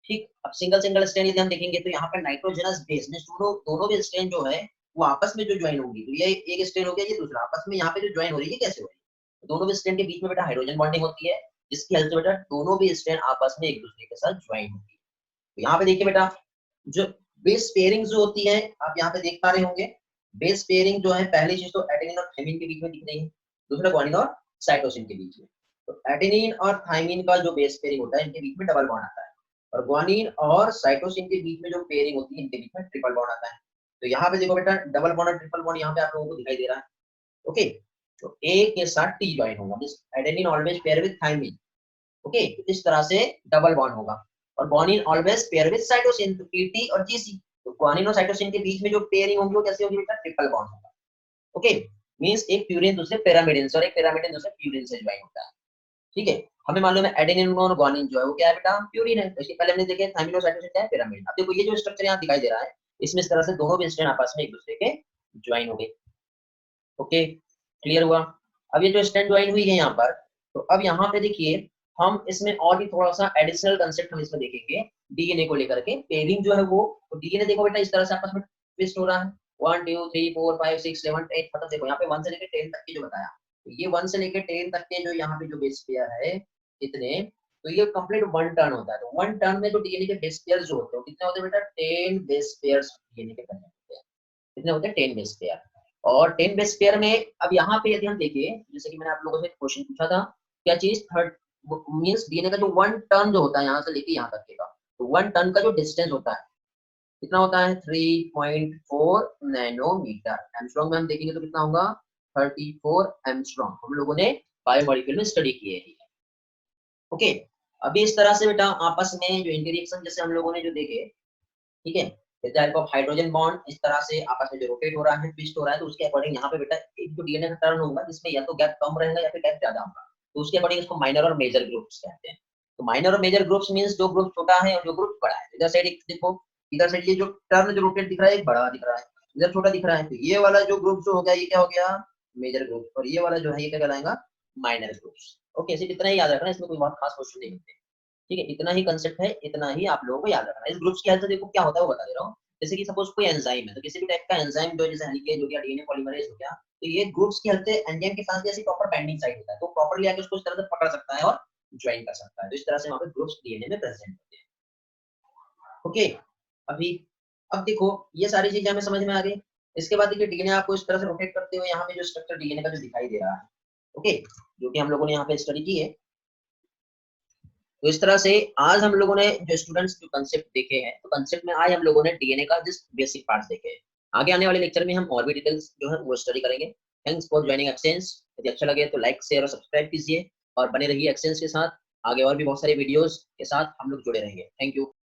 ठीक। अब सिंगल सिंगल स्ट्रेन यदि हम देखेंगे तो यहाँ पे नाइट्रोजनस बेस में दोनों भी स्ट्रेन जो है वो आपस में जो ज्वाइन होंगी, तो ये एक स्ट्रेन हो गया, ये दूसरा, आपस में यहाँ पे जो ज्वाइन हो रही है कैसे हो रही है, दोनों भी स्ट्रेन के बीच में बेटा हाइड्रोजन बॉन्डिंग होती है, जिसकी हेल्प से बेटा दोनों भी स्ट्रेन आपस में एक दूसरे के साथ ज्वाइन होती है। तो यहाँ पे देखिए बेटा जो बेस पेयरिंग जो होती है आप यहाँ पे देख पा रहे होंगे, बेस पेयरिंग जो है पहली चीज तो एडेनिन और थायमिन के बीच में दिख रही है, दूसरा ग्वानिन और साइटोसिन के बीच में। तो एडेनिन और थायमिन का जो बेस पेयरिंग होता है इनके बीच में डबल बॉन्ड आता है, और ग्वानिन और साइटोसिन के बीच में जो पेयरिंग होती है इनके बीच में ट्रिपल बॉन्ड आता है। तो यहाँ पे देखो बेटा डबल बॉन्ड और ट्रिपल बॉन्ड यहाँ पे आप लोगों को दिखाई दे रहा है। ओके, तो ए के साथ टी ज्वाइन होगा, means adenine always pair with thymine. Okay, तो इस तरह से डबल बॉन्ड होगा, और guanine always pair with cytosine, तो टी और जीसी। तो ग्वानिन और साइटोसिन के बीच में जो पेयरिंग होगी वो कैसे होगी बेटा, ट्रिपल बॉन्ड होगा। ओके, मींस एक प्यूरिन दूसरे पैरामिडिन से और एक पैरामिडिन दूसरे प्यूरिन से ज्वाइन होता है, ठीक है। हमें मालूम है एडेनिन और ग्वानिन जो है वो क्या है बेटा, प्यूरिन है। तो इसके पहले हमने देखे थायमिन और साइटोसिन क्या है, पैरामिड। अब देखो ये जो स्ट्रक्चर यहाँ दिखाई दे रहा है, इसमें इस तरह से दोनों भी स्ट्रेन आपस में एक दूसरे के ज्वाइन हो गए। ओके, क्लियर हुआ। अब ये जो स्ट्रेन ज्वाइन हुई है यहाँ पर, तो अब यहाँ पे देखिए हम इसमें और भी थोड़ा सा एडिशनल कंसेप्ट हम इसमें देखेंगे डीएनए को लेकर के। पेयरिंग जो है वो, तो डीएनए देखो बेटा इस तरह से आपस में ट्विस्ट हो रहा है, 1 2 3 4 5 6 7 8, मतलब देखो यहाँ पे 1 से लेकर 10 तक के जो बताया, तो ये 1 से लेकर 10 तक के जो यहाँ पे जो बेस पेयर है इतने, तो ये कंप्लीट 1 टर्न होता है। तो 1 टर्न में जो डीएनए के बेस पेयर जो होते हैं कितने होते हैं बेटा, 10 बेस पेयर्स डीएनए के बने होते हैं। कितने होते हैं, 10 बेस पेयर। और 10 बेस पेयर में अब यहाँ पे यदि हम देखें, जैसे कि मैंने आप लोगों से क्वेश्चन पूछा था, क्या चीज, थर्ड मींस डीएनए का जो 1 टर्न जो होता है यहाँ से लेके यहाँ तक के का, तो 1 टर्न का जो डिस्टेंस होता है कितना होता है, 3.4 नैनोमीटर। एंगस्ट्रॉम में हम देखेंगे तो कितना होगा, 34 एंगस्ट्रॉम। हम लोगों ने बायोमॉलिक्यूल में स्टडी किए हैं। ओके, अभी इस तरह से बेटा आपस में जो इंटरेक्शन जैसे हम लोगों ने जो देखे, ठीक है, with help of hydrogen bond इस तरह से आपस में जो रोटेट हो रहा है, ट्विस्ट हो रहा है, तो उसके अकॉर्डिंग यहाँ पे बेटा एक जो डीएनए का टर्न होगा जिसमें या तो गैप कम रहेगा या फिर गैप ज्यादा होगा, तो उसके अकॉर्डिंग इसको माइनर और मेजर ग्रुप्स कहते हैं। तो माइनर और मेजर ग्रुप्स मींस जो ग्रुप छोटा है और जो ग्रुप बड़ा है। इधर साइड देखो, इधर साइड ये जो टर्न जो रोटेट दिख रहा है एक बड़ा दिख रहा है, इधर छोटा दिख रहा है, तो ये वाला जो ग्रुप जो हो गया ये क्या हो गया, मेजर ग्रुप, और ये वाला जो है ये क्या कहलाएगा, माइनर ग्रुप्स। ओके, सिर्फ इतना ही याद रखना, इसमें कोई बहुत खास क्वेश्चन नहीं होते, ठीक है, इतना ही कंसेप्ट है, इतना ही आप लोगों को याद रखना है। इस ग्रुप्स की हेल्प से देखो क्या होता है वो बता दे रहा हूँ। जैसे कि सपोज कोई एंजाइम है, तो किसी भी टाइप का एंजाइम जो जैसे हेलिकेज हो गया, डीएनए पॉलीमरेज हो गया, तो ये ग्रुप्स की हेल्प से एंजाइम के साथ जैसे प्रॉपर बाइंडिंग साइट होता है, तो प्रॉपर्ली आके उसको इस तरह से पकड़ सकता है और ज्वाइन कर सकता है। तो इस तरह से वहां पे ग्रुप्स डीएनए में प्रेजेंट होते हैं। ओके, अभी अब देखो ये सारी चीजें हमें समझ में आ गई। इसके बाद देखिए डीएनए आपको इस तरह से रोटेट करते हुए यहाँ पे जो स्ट्रक्चर डीएनए का जो दिखाई दे रहा है, ओके, जो कि हम लोगों ने यहाँ पे स्टडी की है। तो इस तरह से आज हम लोगों ने जो स्टूडेंट्स जो कंसेप्ट देखे हैं, तो कंसेप्ट में आज हम लोगों ने डीएनए का जस्ट बेसिक पार्ट्स देखे हैं। आगे आने वाले लेक्चर में हम और भी डिटेल्स जो है वो स्टडी करेंगे। Thanks for joining exchange. यदि अच्छा लगे तो लाइक शेयर और सब्सक्राइब कीजिए और बने रहिए एक्सचेंज के साथ। आगे और भी बहुत सारी वीडियोस के साथ हम लोग जुड़े रहेंगे। Thank you.